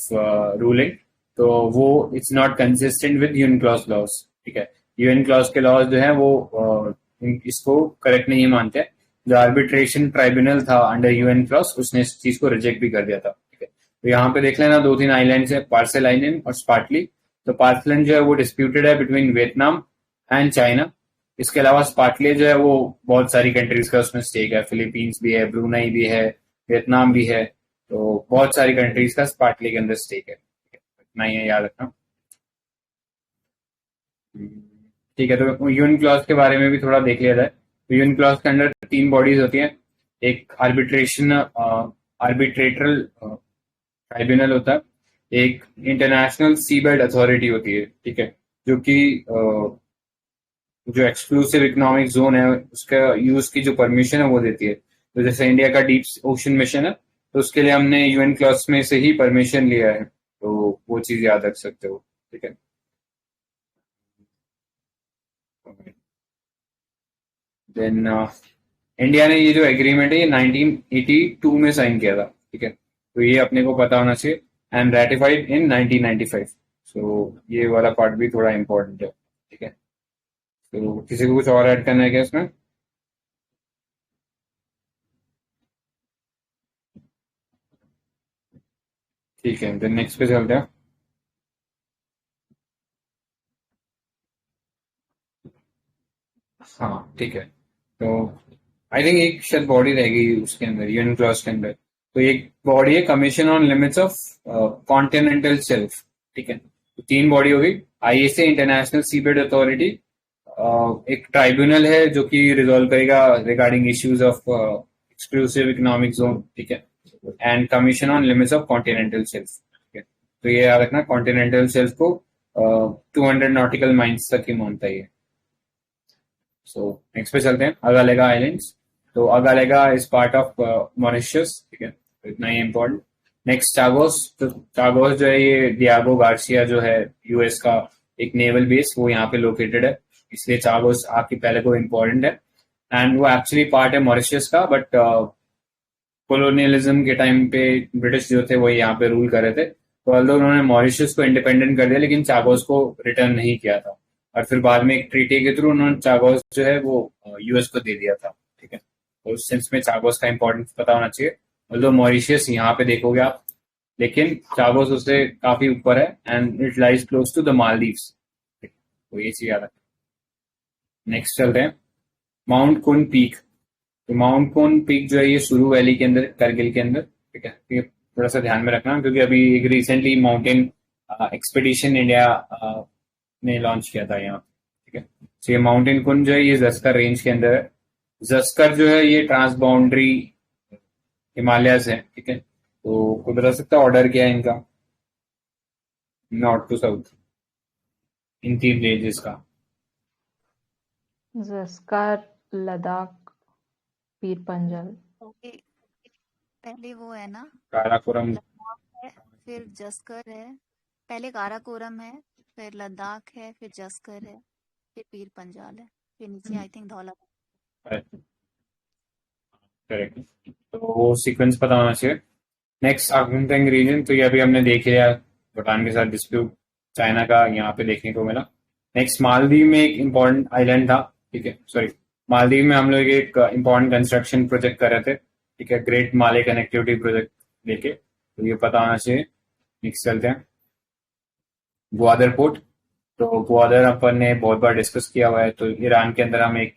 रूलिंग, तो वो it's not consistent with UN clause laws. ठीक है, यूएन क्लॉज के लॉज जो है वो इसको करेक्ट नहीं मानते. जो आर्बिट्रेशन ट्राइब्यूनल था अंडर यूएन क्लॉज उसने इस चीज को रिजेक्ट भी कर दिया था. ठीक है, तो यहाँ पे देख लेना 2-3 आइलैंड है, पार्सल आइलैंड और स्पार्टली. तो पार्सल आइलैंड जो है वो डिस्प्यूटेड है बिटवीन वियतनाम एंड चाइना. इसके अलावा स्पार्टली जो है वो बहुत सारी कंट्रीज का उसमें स्टेक है. फिलीपींस भी है, ब्रूनाई भी है, वियतनाम भी है, तो बहुत सारी कंट्रीज का स्पार्टली के अंदर स्टेक है. इतना ही है, याद रखना. ठीक है, तो यूएन क्लॉज के बारे में भी थोड़ा देख लिया जाए. तो यूएन क्लॉज के अंदर 3 बॉडीज होती हैं. एक आर्बिट्रेटरल ट्राइब्यूनल होता है, एक इंटरनेशनल सीबेड अथॉरिटी होती है. ठीक है, जो कि जो एक्सक्लूसिव इकोनॉमिक जोन है उसका यूज की जो परमिशन है वो देती है. तो जैसे इंडिया का डीप ओशन मिशन है, तो उसके लिए हमने यूएन क्लॉज में से ही परमिशन लिया है, तो वो चीज याद रख सकते हो. ठीक है, देन इंडिया ने ये जो एग्रीमेंट है ये 1982 में साइन किया था. ठीक है, तो ये अपने को पता होना चाहिए. एंड रेटिफाइड इन 1995. सो ये वाला पार्ट भी थोड़ा इंपॉर्टेंट है. ठीक है, तो किसी को कुछ और ऐड करना है क्या इसमें? ठीक है, देन नेक्स्ट पे चलते हैं. हाँ ठीक है, तो आई थिंक एक शायद बॉडी रहेगी उसके अंदर यूएन क्लॉज के अंदर. तो एक बॉडी है commission on limits of continental shelf. ठीक है, तो 3 बॉडी होगी. आईएसए इंटरनेशनल सीबेड अथॉरिटी, एक ट्राइब्यूनल है जो कि रिजॉल्व करेगा regarding issues of exclusive economic zone. ठीक है, and commission on limits of continental shelf. ठीक है, तो ये याद रखना कॉन्टिनेंटल शेल्फ को 200 नॉटिकल माइल्स तक ही मानता है. सो नेक्स्ट पे चलते हैं, अगालेगा आइलैंड्स. तो अगालेगा इज पार्ट ऑफ मॉरिशस. ठीक है, तो इतना ही इम्पोर्टेंट. Next Chagos. तो चागोस जो है ये डियागो गार्सिया जो है यूएस का एक नेवल बेस, वो यहाँ पे लोकेटेड है, इसलिए चागोस आपकी पहले को इम्पोर्टेंट है. एंड वो एक्चुअली पार्ट है मॉरिशस का, बट कोलोनियलिज्म के टाइम पे ब्रिटिश जो थे वो यहाँ पे रूल कर रहे थे, तो ऑल्दो उन्होंने मॉरिशस को इंडिपेंडेंट कर दिया लेकिन चागोस को रिटर्न नहीं किया था. और फिर बाद में एक ट्रीटी के थ्रू उन्होंने चागोस जो है वो यूएस को दे दिया था. ठीक है, तो उस सेंस में चागोस का इंपॉर्टेंस पता होना चाहिए. ऑल्दो मॉरिशस यहाँ पे देखोगे आप, लेकिन चागोस उससे काफी ऊपर है and it lies close to the Maldives. तो ये चीज याद है. नेक्स्ट चलते हैं, माउंट कुन पीक. तो माउंट कुन पीक जो है ये सुरू वैली के अंदर, करगिल के अंदर. ठीक है, ये थोड़ा सा ध्यान में रखना क्योंकि अभी एक रिसेंटली माउंटेन एक्सपीडिशन इंडिया ने लॉन्च किया था यहाँ. ठीक है, तो ये माउंटेन कुन जो है ये जस्कर रेंज के अंदर है. जस्कर जो है ये ट्रांस बाउंड्री हिमालयस है, ठीक है। तो कोई बता सकता है ऑर्डर क्या है इनका, नॉर्थ टू साउथ, इन 3 रेंजेस का? ज़स्कार, लद्दाख, पीर पंजाल। ओके, पहले वो है ना, काराकोरम। लद्दाख है, फिर जस्कर है। पहले काराकोरम है, फिर लद्दाख है, फिर जस्कर है, फिर पीर पंजाल है, फिर नीचे आई थिंक धौला। करेक्ट, तो वो सीक्वेंस पता होना चाहिए। नेक्स्ट आर्कटिक रीजन, तो ये अभी हमने देख लिया, भूटान के साथ डिस्प्यूट चाइना का यहाँ पे देखने को मिला। नेक्स्ट मालदीव में एक इम्पोर्टेंट आइलैंड था, ठीक है, सॉरी, मालदीव में हम लोग एक इम्पोर्टेंट कंस्ट्रक्शन प्रोजेक्ट कर रहे थे, ठीक है, ग्रेट माले कनेक्टिविटी प्रोजेक्ट लेके, तो ये पता होना चाहिए। नेक्स्ट चलते हैं, ग्वादर पोर्ट। तो ग्वादर अपन ने बहुत बार डिस्कस किया हुआ है, तो ईरान के अंदर हम एक,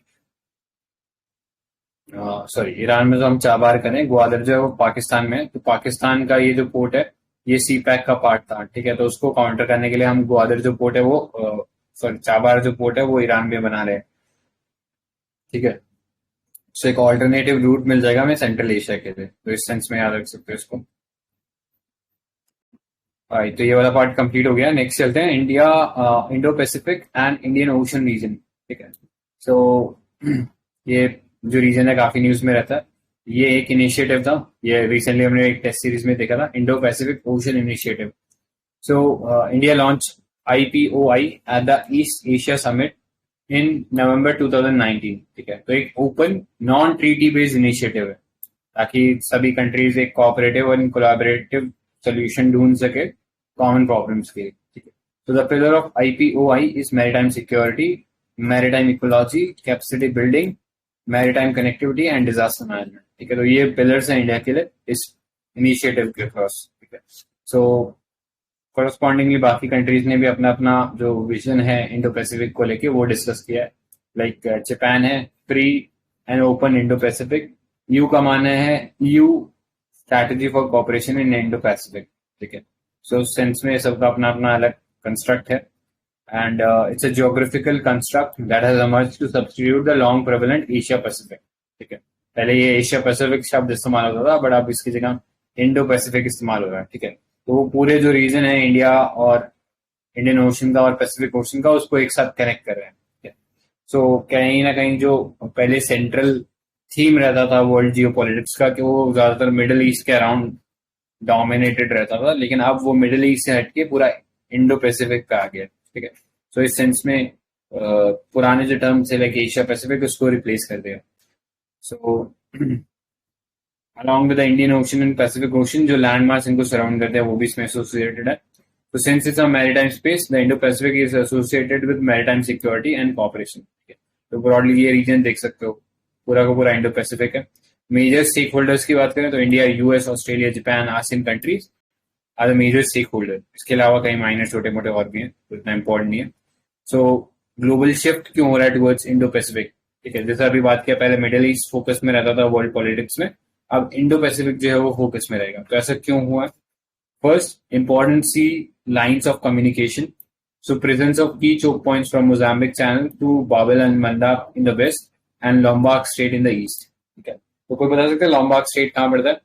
सॉरी, ईरान में जो हम चाबार करें, ग्वादर जो है वो पाकिस्तान में है। तो पाकिस्तान का ये जो पोर्ट है, ये सी पैक का पार्ट था, ठीक है, तो उसको काउंटर करने के लिए हम ग्वादर जो पोर्ट है वो, सॉरी, चाबार जो पोर्ट है वो ईरान में बना रहे हैं, ठीक है। तो एक ऑल्टरनेटिव रूट मिल जाएगा हमें सेंट्रल एशिया के लिए, तो इस सेंस में याद रख सकते हो इसको। भाई, तो ये वाला पार्ट कंप्लीट हो गया। नेक्स्ट चलते हैं, India, Indo Pacific and Indian Ocean region, ठीक है। सो ये जो रीजन है काफी न्यूज में रहता है। ये एक इनिशिएटिव था, ये रिसेंटली हमने एक टेस्ट सीरीज में देखा था, Indo Pacific ocean initiative. So India launch IPOI at the East Asia summit in November 2019, ठीक है। तो एक open non treaty based initiative है, ताकि सभी कंट्रीज एक कोऑपरेटिव और कोलैबोरेटिव सोल्यूशन ढूंढ सके कॉमन प्रॉब्लम्स के, ठीक है। तो the pillar of IPOI is maritime security, maritime ecology, capacity building, maritime connectivity and disaster management, ठीक है। तो ये पिलर्स हैं इंडिया के लिए इस इनिशिएटिव के क्रॉस, ठीक है। सो कोरस्पॉन्डिंगली बाकी कंट्रीज ने भी अपना अपना जो विजन है इंडो पैसिफिक को लेके वो डिस्कस किया है। लाइक जापान है free and open Indo Pacific, you का मानना है EU strategy for cooperation in Indo Pacific, ठीक है। सो उस सेंस में सबका अपना अपना अलग कंस्ट्रक्ट है, and it's a geographical construct that has emerged to substitute the long prevalent Asia Pacific, ठीक है। पहले ये एशिया पैसिफिक शब्द इस्तेमाल होता था, बट अब इसकी जगह इंडो पैसिफिक इस्तेमाल हो रहा है, ठीक है। तो वो पूरे जो रीजन है इंडिया और इंडियन ओशन का और पैसिफिक ओशन का, उसको एक साथ कनेक्ट कर रहे हैं, ठीक है। सो कहीं ना कहीं जो पहले सेंट्रल थीम रहता था वर्ल्ड जियो पॉलिटिक्स का, कि वो ज्यादातर मिडिल ईस्ट के अराउंड डोमिनेटेड रहता था, लेकिन अब वो मिडिल ईस्ट से हटके पूरा इंडो पैसिफिक पे आ गया, ठीक है। सो इस सेंस में पुराने जो टर्म थे लाइक एशिया पैसिफिक, उसको रिप्लेस कर दिया। So along with the Indian ocean and Pacific ocean, जो लैंड मास इनको सराउंड करते हैं वो भी इसमें एसोसिएटेड है। तो since it's a maritime space, the Indo Pacific is associated with maritime security and cooperation, ठीक है। तो ब्रॉडली ये रीजन देख सकते हो, पूरा का पूरा इंडो पैसिफिक है। मेजर स्टेक होल्डर्स की बात करें तो India, US, Australia, Japan, ASEAN countries are the major stake holder. इसके अलावा कई माइनर छोटे मोटे और भी हैं, तो इतना इंपॉर्टेंट नहीं है। सो ग्लोबल शिफ्ट क्यों हो रहा है टुवर्ड्स इंडो पैसिफिक, ठीक है। जैसे अभी बात किया, पहले मिडिल ईस्ट फोकस में रहता था वर्ल्ड पॉलिटिक्स में, अब इंडो पैसिफिक जो है वो फोकस में रहेगा। तो ऐसा क्यों हुआ? First, important sea lines of communication, so presence of key choke points from Mozambique channel to Bab el and Mandeb in the west and Lombok strait in the east, ठीक है। तो कोई बता सकता है लोम्बाक स्टेट कहाँ पड़ता है?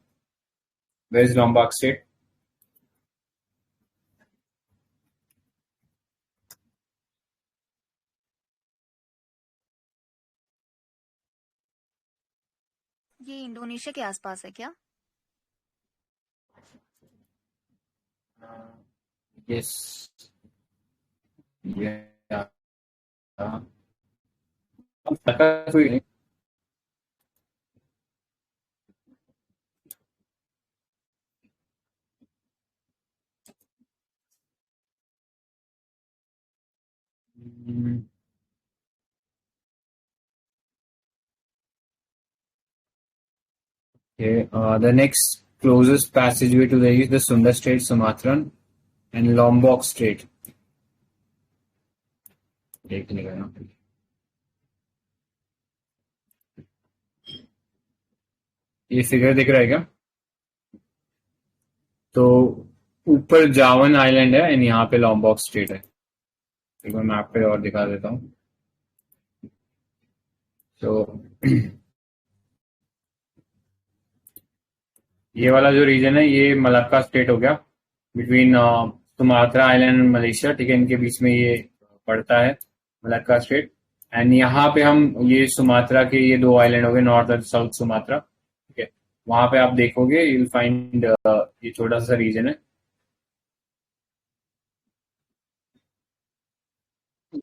Where is Lombok strait? ये इंडोनेशिया के आसपास है क्या? Yes, Okay, the next closest passageway to the east, the Sunda Strait, Sumatran, and Lombok Strait. देखने का ना, ये फिगर दिख रहा है क्या? तो ऊपर जावन आइलैंड है एंड यहाँ पे लॉम्बॉक स्ट्रेट है। एक बार मैप पे और दिखा देता हूँ। तो ये वाला जो रीजन है ये मलक्का स्टेट हो गया, between Sumatra island and Malaysia, ठीक है, इनके बीच में ये पड़ता है मलक्का स्टेट। एंड यहाँ पे हम ये सुमात्रा के ये दो आइलैंड हो गए, नॉर्थ और साउथ सुमात्रा, ठीक है, वहां पे आप देखोगे यू विल फाइंड ये छोटा सा रीजन है,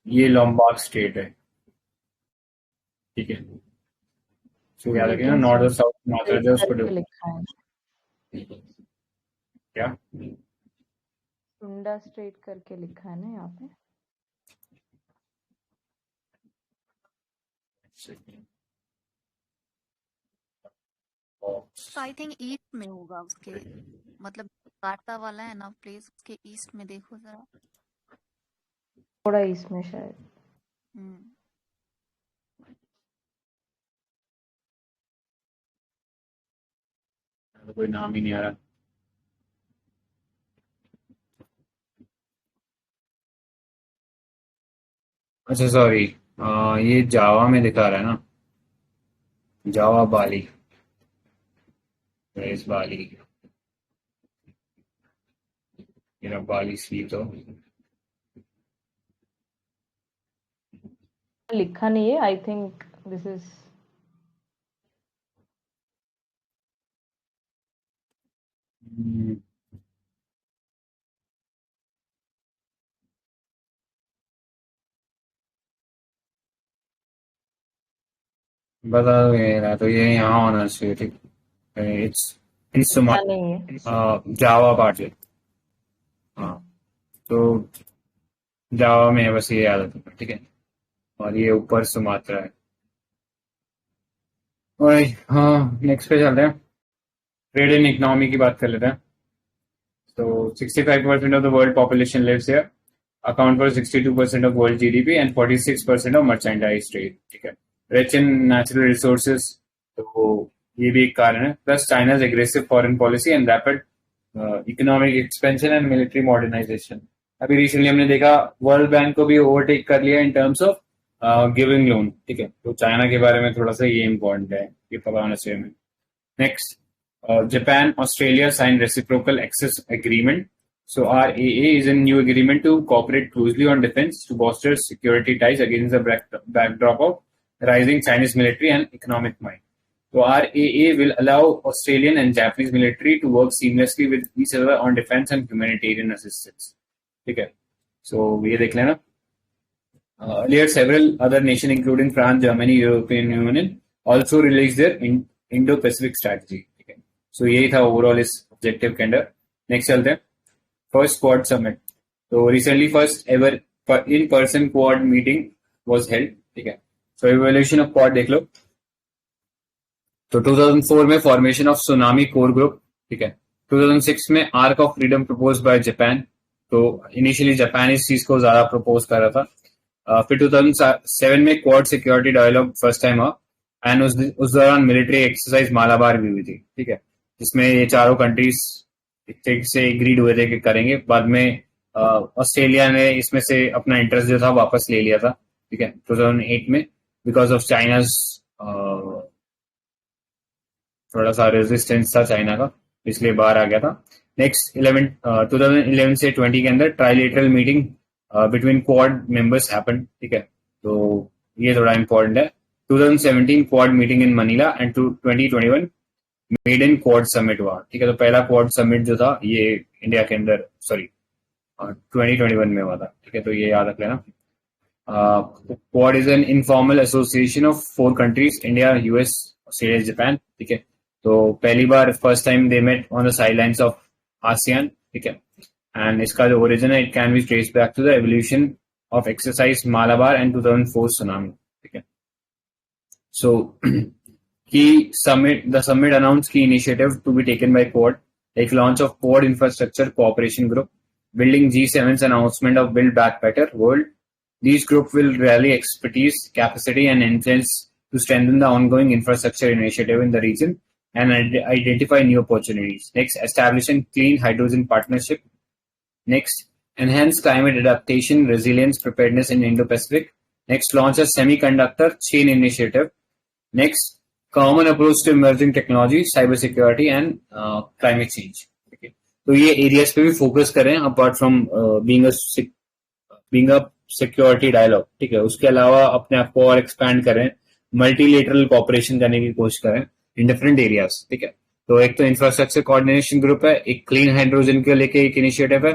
ये लोम्बार्ड स्टेट है, ठीक है। तो याद रखिए ना, लेकिन नॉर्थ और साउथ सुमात्रा जो उसको करके लिखा है, क्या सुंडा स्ट्रेट करके लिखा है ना यहाँ पे। आई थिंक ईस्ट में होगा उसके, मतलब जकार्ता वाला है ना प्लेस, उसके ईस्ट में देखो जरा। थोड़ा इसमें शायद। हम्म कोई नाम ही नहीं आ रहा। अच्छा सॉरी, ये जावा में दिखा रहा है ना, जावा बाली, इस बाली मेरा बाली सी तो लिखा नहीं है, आई थिंक दिस इज बता दो मेरा, तो ये यहाँ होना चाहिए, ठीक, इट्स इट्स नहीं है। जावा पार्ट है, हाँ, तो जावा में है, बस ये याद रखना, ठीक है, और ये ऊपर सुमात्रा है। और हाँ, नेक्स्ट पे चलते हैं, ट्रेड एंड इकोनॉमी की बात कर लेते हैं। तो 65% of the world population lives here, account for 62% of world GDP and 46% of merchandise trade, ठीक है। Rich in natural resources, तो ये भी एक कारण है, plus चाइना's aggressive foreign policy and rapid economic expansion and military modernization। अभी रिसेंटली हमने देखा वर्ल्ड बैंक को भी ओवरटेक कर लिया in terms of giving loan, ठीक है, तो चाइना के बारे में थोड़ा सा ये इम्पोर्टेंट है, ये पता होना चाहिए हमें। Next, Japan, Australia signed reciprocal access agreement. So RAA is a new agreement to cooperate closely on defense to bolster security ties against the backdrop of rising Chinese military and economic might. So RAA will allow Australian and Japanese military to work seamlessly with each other on defense and humanitarian assistance. ठीक है, so ये देख लेना। Earlier, several other nations, including France, Germany, European Union, also released their Indo-Pacific strategy. सो यही था ओवरऑल इस ऑब्जेक्टिव के अंदर। नेक्स्ट चलते हैं, फर्स्ट क्वाड समिट। तो recently first ever in person quad meeting was held, ठीक है। सो इवोल्यूशन ऑफ क्वाड देख लो, तो 2004 में formation of tsunami core group, ठीक है। 2006 में arc of freedom propose by Japan, तो इनिशियली जापान इस चीज को ज्यादा प्रपोज कर रहा था। फिर 2007 में Quad security dialogue first time हुआ, एंड उस दौरान मिलिट्री एक्सरसाइज मालाबार भी हुई थी, ठीक है, जिसमें ये चारों कंट्रीज एक तरीके से एग्रीड हुए थे कि करेंगे। बाद में ऑस्ट्रेलिया ने इसमें से अपना इंटरेस्ट जो था वापस ले लिया था, ठीक है, 2008 में, बिकॉज ऑफ चाइनाज थोड़ा सा रेजिस्टेंस था चाइना का, इसलिए बाहर आ गया था। नेक्स्ट 2011 से 20 के अंदर trilateral meeting between quad members happen, ठीक है, तो ये थोड़ा इंपॉर्टेंट है। 2017 quad meeting in Manila and 2021 made in quad summit हुआ, ठीक है, तो पहला क्वाड समिट जो था ये इंडिया के अंदर 2021 में हुआ था, ठीक है, तो ये याद रख लेना। Quad is an informal association of 4 countries, India, US, Australia, Japan, ठीक है, तो पहली बार first time they met on the sidelines of ASEAN, ठीक है, एंड इसका जो ओरिजिन है it can be trace back to the evolution of exercise Malabar and 2004 tsunami, ठीक है। So the summit announced key initiatives to be taken by Quad, like launch of Quad Infrastructure Cooperation Group, building G7's announcement of Build Back Better World. These groups will rally expertise, capacity, and influence to strengthen the ongoing infrastructure initiative in the region and identify new opportunities. Next, establishing Clean Hydrogen Partnership. Next, enhance climate adaptation, resilience, preparedness in Indo-Pacific. Next, launch a Semiconductor Chain Initiative. Next, common approach to emerging technology, cyber security and climate change. तो ये एरियाज पे भी फोकस करें apart from being a security dialogue. ठीक है, उसके अलावा अपने आप को और एक्सपैंड करें, मल्टीलेटरल कॉपरेशन करने की कोशिश करें इन डिफरेंट एरियाज। ठीक है, तो एक तो इंफ्रास्ट्रक्चर कोऑर्डिनेशन ग्रुप है, एक क्लीन हाइड्रोजन को लेके एक इनिशिएटिव है,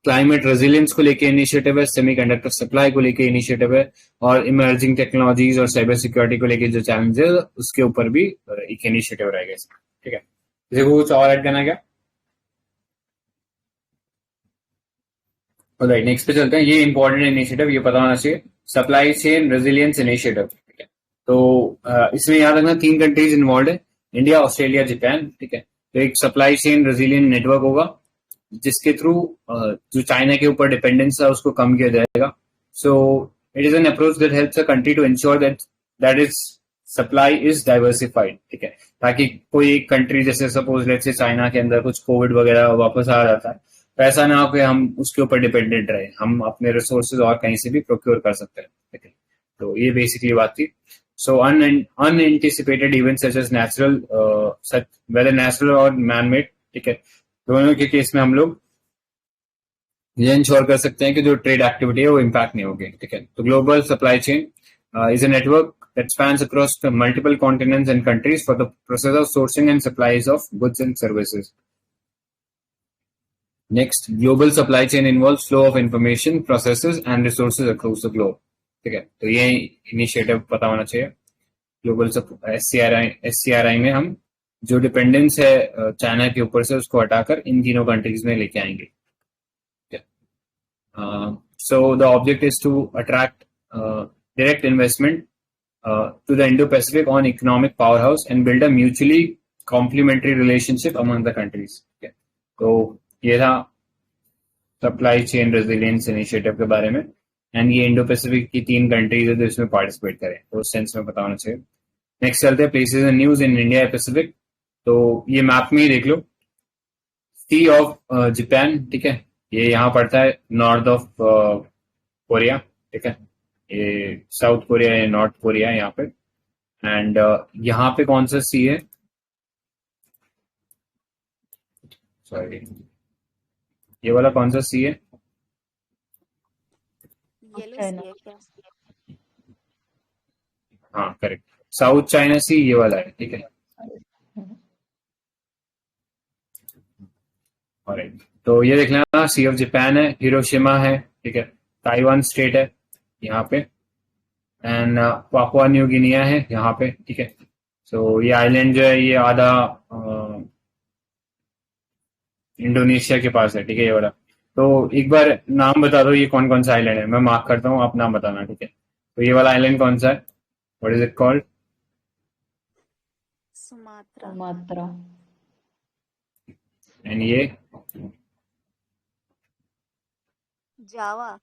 क्लाइमेट रेजिलियंस को लेके इनिशिएटिव है, सेमीकंडक्टर सप्लाई को लेके इनिशिएटिव है, और इमर्जिंग टेक्नोलॉजीज और साइबर सिक्योरिटी को लेके जो चैलेंज है उसके ऊपर भी एक इनिशिएटिव रहेगा इसमें। ठीक है, किसी को कुछ और ऐड करना है क्या? राइट, नेक्स्ट पे चलते हैं। ये इंपॉर्टेंट इनिशिएटिव, ये पता होना चाहिए, सप्लाई चेन रेजिलियंस इनिशिएटिव। ठीक है, तो इसमें याद रखना 3 कंट्रीज इन्वॉल्व है, इंडिया, ऑस्ट्रेलिया, जापान। ठीक है, तो एक सप्लाई चेन रेजिलियंट नेटवर्क होगा जिसके थ्रू जो चाइना के ऊपर डिपेंडेंस है उसको कम किया जाएगा। So it is an approach that helps a country to ensure that is supply is diversified. ठीक है, ताकि कोई एक कंट्री जैसे सपोज लेट्स से चाइना के अंदर कुछ कोविड वगैरह वापस आ जाता है, तो ऐसा ना हो कि हम उसके ऊपर डिपेंडेंट रहे, हम अपने रिसोर्सेज और कहीं से भी प्रोक्योर कर सकते हैं। ठीक है, तो ये बेसिकली बात थी। So unanticipated event such as natural, weather natural और मैन मेड, ठीक है, दोनों के केस में हम लोग ये इंश्योर कर सकते हैं कि जो ट्रेड एक्टिविटी है वो इम्पैक्ट नहीं होगी। ठीक है, तो global supply chain is a network that spans across the multiple continents and countries for the process of sourcing and supplies of goods and services. Next, global supply chain involves flow of information, processes and resources across the globe. ठीक है, तो ये इनिशिएटिव पता होना चाहिए। ग्लोबल SCRI में हम जो डिपेंडेंस है चाइना के ऊपर से उसको हटाकर इन तीनों कंट्रीज में लेके आएंगे। So the object is to attract direct investment to the Indo-Pacific on economic powerhouse and build a mutually complementary relationship among the countries. Okay. तो ये था सप्लाई चेन रेजिलियंस इनिशिएटिव के बारे में, एंड ये इंडो पैसिफिक की 3 कंट्रीज है जो इसमें पार्टिसिपेट करें, तो उस सेंस में पता होना चाहिए। नेक्स्ट चलते हैं places and news in India Pacific. तो ये मैप में ही देख लो, सी ऑफ जापान, ठीक है, ये यहाँ पड़ता है नॉर्थ ऑफ कोरिया। ठीक है, ये साउथ कोरिया या नॉर्थ कोरिया यहाँ पे, एंड यहाँ पे कौन सा सी है, सॉरी ये वाला कौन सा सी है? Yellow China. सी है क्या? हाँ करेक्ट, साउथ चाइना सी ये वाला है। ठीक है, ऑलराइट, तो ये देख लेना, सी ऑफ जापान है, हिरोशिमा है, ठीक है, ताइवान स्टेट है यहाँ पे, एंड पापुआ न्यू गिनिया है यहाँ पे। ठीक है, सो ये आइलैंड जो है ये आधा इंडोनेशिया के पास है। ठीक है, ये वाला। तो एक बार नाम बता दो ये कौन कौन सा आइलैंड है, मैं मार्क करता हूँ, आप नाम बताना। ठीक है, तो ये वाला आइलैंड कौन सा है, what is it called? Sumatra. मात्रा। एंड ये जावा।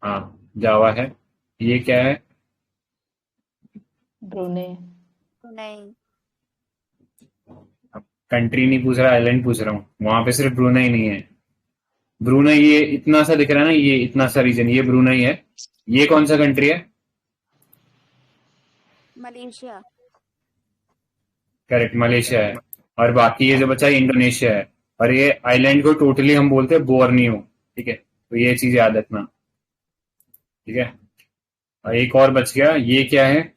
हाँ जावा है। ये क्या है? ब्रूने। नहीं, कंट्री नहीं पूछ रहा, आइलैंड पूछ रहा हूँ। वहां पे सिर्फ ब्रूनेई नहीं है। ब्रूनेई ये इतना सा दिख रहा है ना, ये इतना सा रीजन, ये ब्रूनेई है। ये कौन सा कंट्री है? मलेशिया। करेक्ट, मलेशिया है। और बाकी ये जो बचा है इंडोनेशिया है, और ये आइलैंड को टोटली हम बोलते हैं बोर्नियो। ठीक है, तो ये चीज याद रखना। ठीक है, और एक और बच गया, ये क्या है?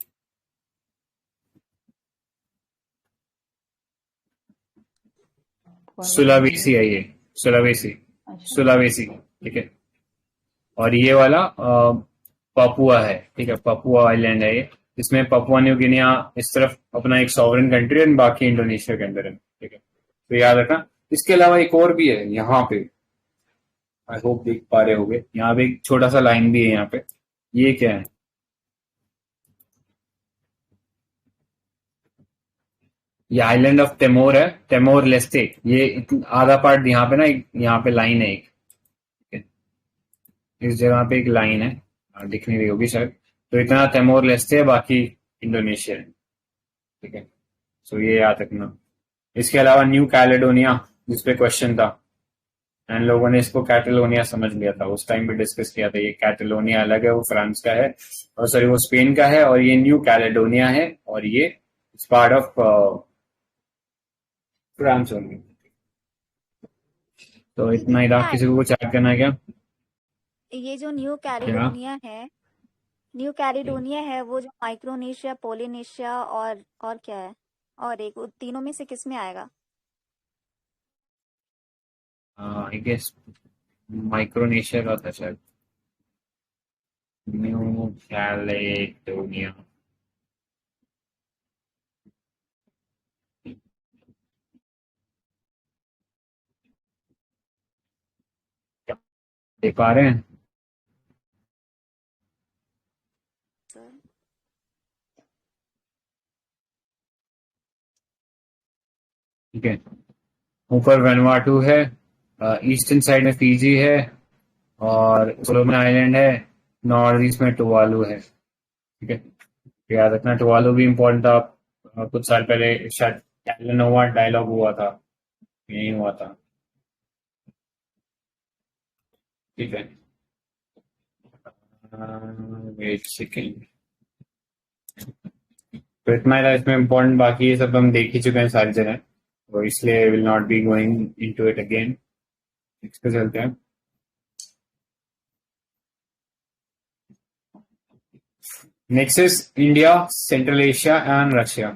सुलावेसी है, ये सुलावेसी, अच्छा। सुलावेसी। ठीक है, और ये वाला पापुआ है। ठीक है, पापुआ आइलैंड है ये, जिसमें पापुआ न्यू गिनिया इस तरफ अपना एक सॉवरेन कंट्री है, बाकी इंडोनेशिया के अंदर है। ठीक है, तो याद रखना। इसके अलावा एक और भी है यहाँ पे, आई होप देख पा रहे होगे, यहाँ पे एक छोटा सा लाइन भी है यहाँ पे। ये क्या है? ये आइलैंड ऑफ टेमोर है, टेमोर लेस्टे। ये आधा पार्ट यहाँ पे ना, यहाँ पे लाइन है एक, ठीक है, इस जगह पे एक लाइन है, दिख नहीं रही होगी शायद। तो इतना टेमोर लेस्टे है, बाकी इंडोनेशिया है। ठीक है, सो ये याद रखना। इसके अलावा न्यू कैलेडोनिया, जिसपे क्वेश्चन था, एंड लोगों ने इसको कैटलोनिया समझ लिया था, उस टाइम भी डिस्कस किया था। ये कैटलोनिया अलग है, वो फ्रांस का है, और सॉरी वो स्पेन का है, और ये न्यू कैलेडोनिया है, और ये it's part of France only. तो इतना ही था। हाँ, किसी को कुछ ऐड करना है क्या? ये जो न्यू क्या? कैलिडोनिया है वो जो माइक्रोनेशिया, पोलिनेशिया और क्या है, और एक तीनों में से किस में आएगा? आई गेस माइक्रोनेशिया का था शायद, न्यू कैलेडोनिया। देख पा रहे हैं? सर ठीक है। ऊपर वैनुआटू है, ईस्टर्न साइड में फिजी है, और सोलोमन आइलैंड है, नॉर्थ ईस्ट में टुवालू है। ठीक है, याद रखना टुवालू भी इम्पोर्टेंट था। कुछ साल पहले शायद कैलेनोवा डायलॉग हुआ था, यही हुआ था। ठीक है, वेट सेकेंड। तो इतना ही था इसमें इम्पोर्टेंट, बाकी ये सब हम देख ही चुके हैं सारी जगह, तो इसलिए will not be going into it again. Next पे चलते हैं। Next is India, central Asia and Russia.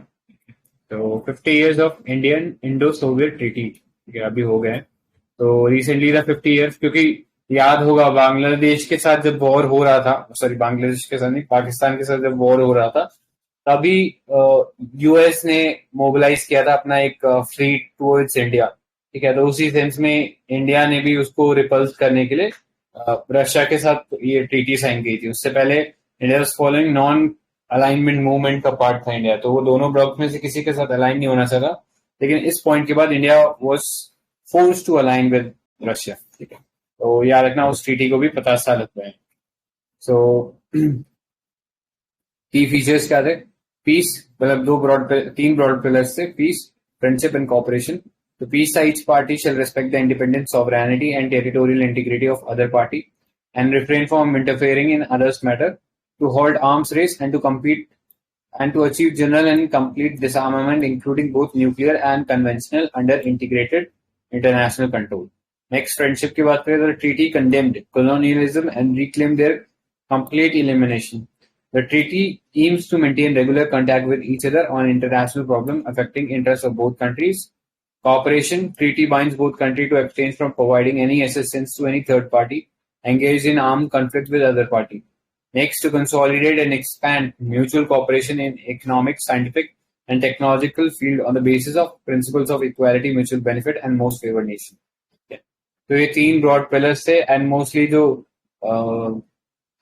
तो 50 years of Indian Indo Soviet treaty, ठीक है, अभी हो गए। तो रिसेंटली था 50 years, क्योंकि याद होगा बांग्लादेश के साथ जब वॉर हो रहा था, सॉरी बांग्लादेश के साथ नहीं, पाकिस्तान के साथ जब वॉर हो रहा था, तभी यूएस ने मोबिलाइज किया था अपना एक फ्लीट टुवर्ड्स इंडिया। ठीक है, तो उसी सेंस में इंडिया ने भी उसको रिपल्स करने के लिए रशिया के साथ ये ट्रीटी साइन की थी। उससे पहले India was following non alignment movement का पार्ट था इंडिया, तो वो दोनों ब्लॉक में से किसी के साथ अलाइन नहीं होना चाहता। लेकिन इस पॉइंट के बाद India was force to align with Russia. ठीक है, तो याद रखना उस ट्रीटी को भी 50 साल लगते हैं। सो की फीचर्स क्या थे? पीस, मतलब तीन ब्रॉड पिलर्स थे, पीस, फ्रेंडशिप एंड कॉपरेशन। तो पीस था each party shall respect the independence, sovereignty and territorial integrity of other party and refrain from interfering in others matter, to hold arms race and to compete and to achieve general and complete disarmament including both nuclear and conventional under integrated international control. Next, friendship की बात करें तो treaty condemned colonialism and reclaimed their complete elimination. The treaty aims to maintain regular contact with each other on international problems affecting interests of both countries. Cooperation: treaty binds both countries to abstain from providing any assistance to any third party engaged in armed conflict with other party. Next, to consolidate and expand mutual cooperation in economic, scientific, and technological field on the basis of principles of equality, mutual benefit, and most favored nation. Okay. तो ये तीन ब्रॉड पिलर्स थे, एंड मोस्टली जो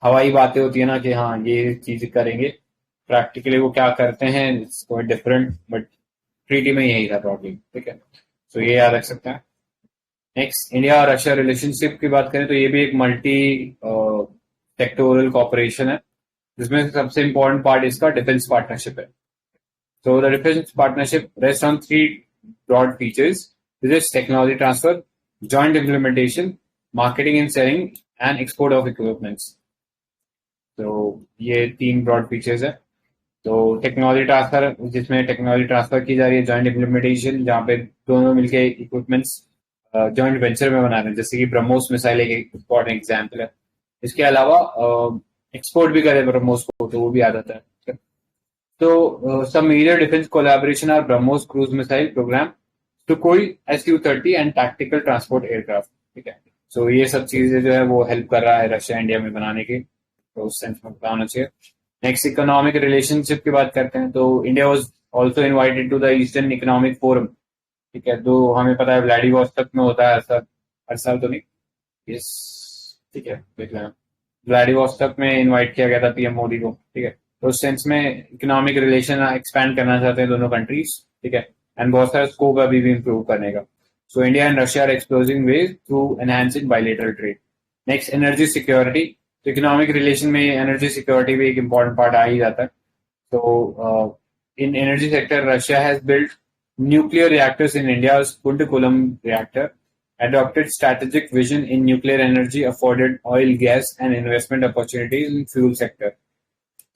हवाई बातें होती है ना कि हाँ ये चीज करेंगे, प्रैक्टिकली वो क्या करते हैं it's quite different, but treaty में यही था प्रॉब्लम। ठीक है, तो ये याद रख सकते हैं। नेक्स्ट, इंडिया और रशिया रिलेशनशिप की बात करें तो ये भी एक मल्टी सेक्टोरल कॉपरेशन है, जिसमें सबसे इंपॉर्टेंट पार्ट इसका डिफेंस पार्टनरशिप है। So the defense partnership rests on three broad features. This is technology transfer, joint implementation, marketing and selling, and export of equipments. तो ये तीन ब्रॉड फीचर्स है। तो टेक्नोलॉजी ट्रांसफर, जिसमें टेक्नोलॉजी ट्रांसफर की जा रही है, जॉइंट इम्प्लीमेंटेशन जहाँ पे दोनों मिलके इक्विपमेंट्स जॉइंट वेंचर में बना रहे हैं, जैसे कि ब्रह्मोस मिसाइल एक इंपॉर्टेंट एग्जाम्पल है। इसके अलावा एक्सपोर्ट भी करे ब्रह्मोस को, तो वो भी आ जाता है। तो some major defense collaboration are BrahMos cruise missile program, Sukhoi Su-30 and tactical transport aircraft. ठीक है, सो ये सब चीजें जो है वो हेल्प कर रहा है रशिया इंडिया में बनाने की, तो उस सेंस में पता होना चाहिए। नेक्स्ट, इकोनॉमिक रिलेशनशिप की बात करते हैं तो India was also invited to the Eastern Economic Forum. ठीक है, तो हमें पता है व्लादिवोस्टॉक में होता है, ऐसा हर साल तो नहीं, यस ठीक है देख लेना, व्लादिवोस्टॉक में इनवाइट किया गया था पीएम मोदी को। ठीक है, तो उस सेंस में इकोनॉमिक रिलेशन एक्सपैंड करना चाहते हैं दोनों कंट्रीज। ठीक है, एंड बहुत सारा स्कोप अभी भी इम्प्रूव करने का। So India and Russia are exploring ways through enhancing bilateral trade. Next, energy security. तो इकोनॉमिक रिलेशन में एनर्जी सिक्योरिटी भी एक इम्पॉर्टेंट पार्ट आ ही जाता है। तो in energy sector Russia has built nuclear reactors in India, Kudankulam reactor, adopted strategic vision in nuclear energy, afforded oil, gas, and investment opportunities in fuel sector.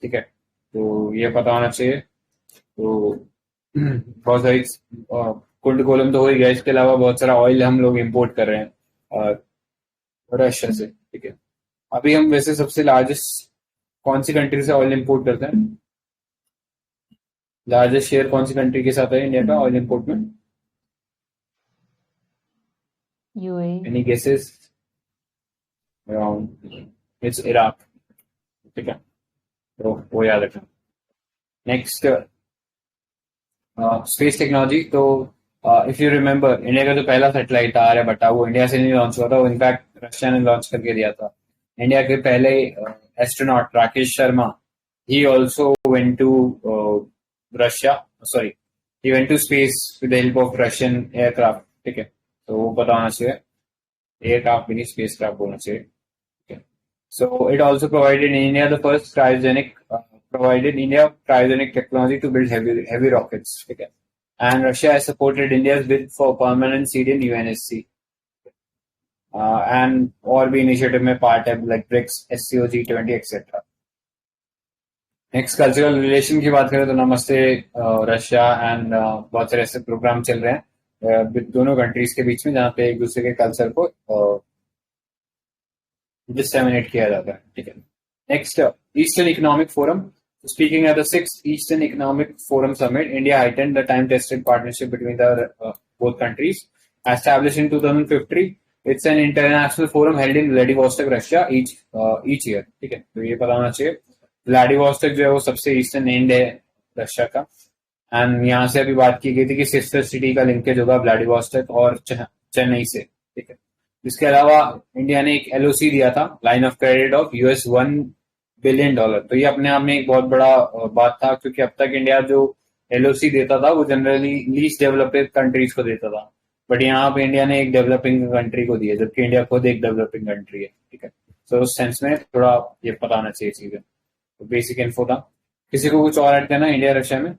ठीक है, तो ये पता होना चाहिए. तो बहुत सारी कुंड कोलम तो हो ही गया, इसके अलावा बहुत सारा ऑयल हम लोग इंपोर्ट कर रहे हैं रशिया से. ठीक है, अभी हम वैसे सबसे लार्जेस्ट कौन सी कंट्री से ऑयल इंपोर्ट करते हैं? लार्जेस्ट शेयर कौन सी कंट्री के साथ है इंडिया का ऑयल इंपोर्ट में? UAE. Any guesses? It's Iraq. ठीक है, तो वो याद रखना. Next space technology. तो इफ यू रिमेम्बर, इंडिया का जो पहला सैटेलाइट था आर्यभट्टा, वो इंडिया से नहीं लॉन्च हुआ था, वो इनफैक्ट रशिया ने लॉन्च करके दिया था. इंडिया के पहले astronaut Rakesh Sharma, he also went to Russia. Sorry, he went to space with the help of Russian aircraft. ठीक है, तो वो पता होना चाहिए. एयरक्राफ्ट भी नहीं, स्पेस क्राफ्ट बोलना चाहिए. ठीक है, so it also provided India the first cryogenic technology to build heavy rockets. ठीक है, and Russia has supported India's bid for permanent seat in UNSC. and और भी इनिशिएटिव में पार्ट है, like BRICS, SCO, G20 etc. Next cultural relation की बात करें तो नमस्ते रशिया एंड बहुत सारे ऐसे प्रोग्राम चल रहे हैं दोनों कंट्रीज के बीच में, जहाँ पे एक दूसरे के कल्चर को डिसेमिनेट किया जाता है. ठीक है, next eastern Economic forum. Speaking at the 6th eastern Economic forum summit, India heightened the time tested partnership between the both countries established in 2015. It's an international forum held in Vladivostok, Russia each year. ठीक है, तो ये पता होना चाहिए. व्लादिवोस्टोक जो है वो सबसे ईस्टर्न एंड है रशिया का, एंड यहाँ से अभी बात की गई थी कि सिस्टर सिटी का लिंकेज होगा व्लादिवोस्टोक और चेन्नई से. ठीक है, इसके अलावा इंडिया ने एक एलओसी दिया था, line of credit of $1 billion. तो ये अपने आप में एक बहुत बड़ा बात था, क्योंकि अब तक इंडिया जो एलओसी देता था वो जनरली लीस्ट डेवलप्ड कंट्रीज को देता था, बट यहाँ पे इंडिया ने एक डेवलपिंग कंट्री को दिया, जबकि इंडिया खुद एक डेवलपिंग कंट्री है. ठीक है, तो उस सेंस में थोड़ा ये पता होना चाहिए चीजें. तो बेसिक इन्फो था. किसी को कुछ और ऐड करना इंडिया रशिया में?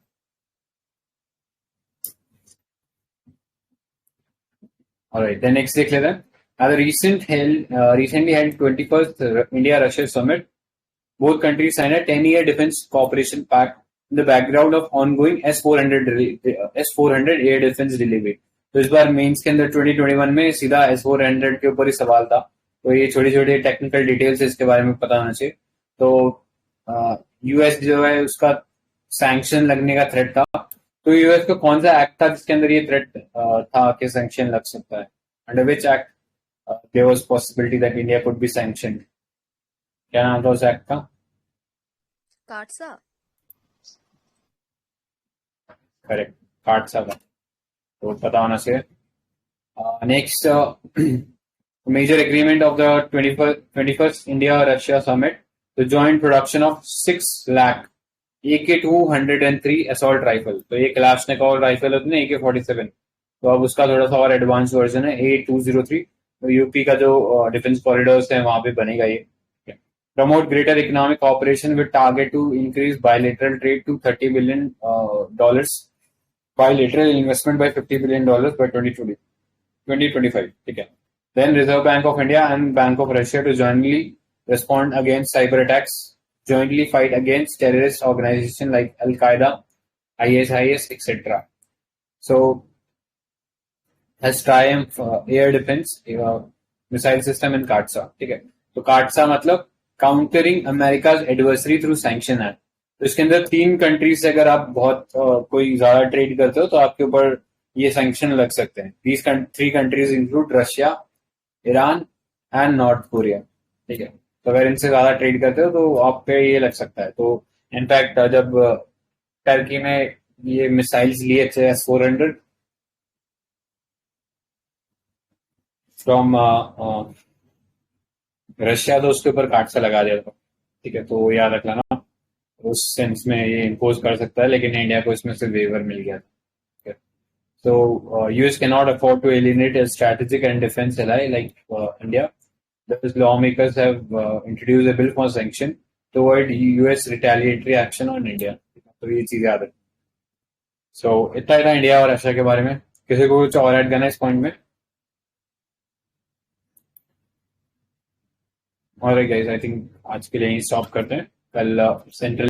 ऑलराइट, देन नेक्स्ट देख लेते हैं. At the recently held 21st India-Russia summit, both countries signed a 10-year defense cooperation pact in the background of ongoing S-400 air defense delivery. तो इस बार मेंस के अंदर 2021 में सीधा S-400 के ऊपर ही सवाल था, तो ये छोटी छोटी टेक्निकल डिटेल्स इसके बारे में पता होना चाहिए. तो यूएस जो है उसका सैंक्शन लगने का थ्रेट था, तो यूएस का कौन सा एक्ट था जिसके अंदर ये थ्रेट था कि सैंक्शन लग सकता है? Under which Act there was possibility that India could be sanctioned? क्या नाम था उस एक्ट का? काटसा. करेक्ट, काटसा का, तो पता होना चाहिए. Next, major agreement of the 21st India-Russia summit, the joint production of 6 lakh AK-203 assault rifle. तो ये कलाशनिकोव राइफल होती है AK-47, तो अब उसका थोड़ा सा और एडवांस वर्जन है A-203. तो यूपी का जो डिफेंस कॉरिडोर्स है वहां पे बनेगा ये. Promote greater economic cooperation with target to increase bilateral trade to $30 billion, bilateral investment by $50 billion by 2025. ठीक है. Then Reserve Bank of India and Bank of Russia to jointly respond against cyber attacks, jointly fight against terrorist organizations like Al-Qaeda, ISIS, etc. So, has Triumph air defense missile system in CATSA. ठीक है, तो CATSA मतलब countering America's adversary through sanction Act. तो इसके अंदर 3 कंट्रीज से अगर आप बहुत कोई ज्यादा ट्रेड करते हो तो आपके ऊपर ये सैंक्शन लग सकते हैं. These 3 countries include Russia, Iran and north Korea. ठीक है, तो अगर इनसे ज्यादा ट्रेड करते हो तो आप पे ये लग सकता है. तो इनफैक्ट जब टर्की में ये मिसाइल्स लिए थे S-400 फ्रॉम रशिया, तो उसके ऊपर काटसा लगा दिया था. ठीक है, तो याद रख लेना, उस सेंस में ये इम्पोज कर सकता है, लेकिन इंडिया को इसमें से वेवर मिल गया. So US cannot afford to alienate a strategic and defense ally like India. Thus, lawmakers have introduced a bill for sanction to avoid US retaliatory action on India. तो ये चीज याद है. So इतना इंडिया और रशिया के बारे में. किसी को कुछ और ऐड करना है इस पॉइंट में? और गाइस आई थिंक आज के लिए यही स्टॉप करते हैं। कल सेंट्रल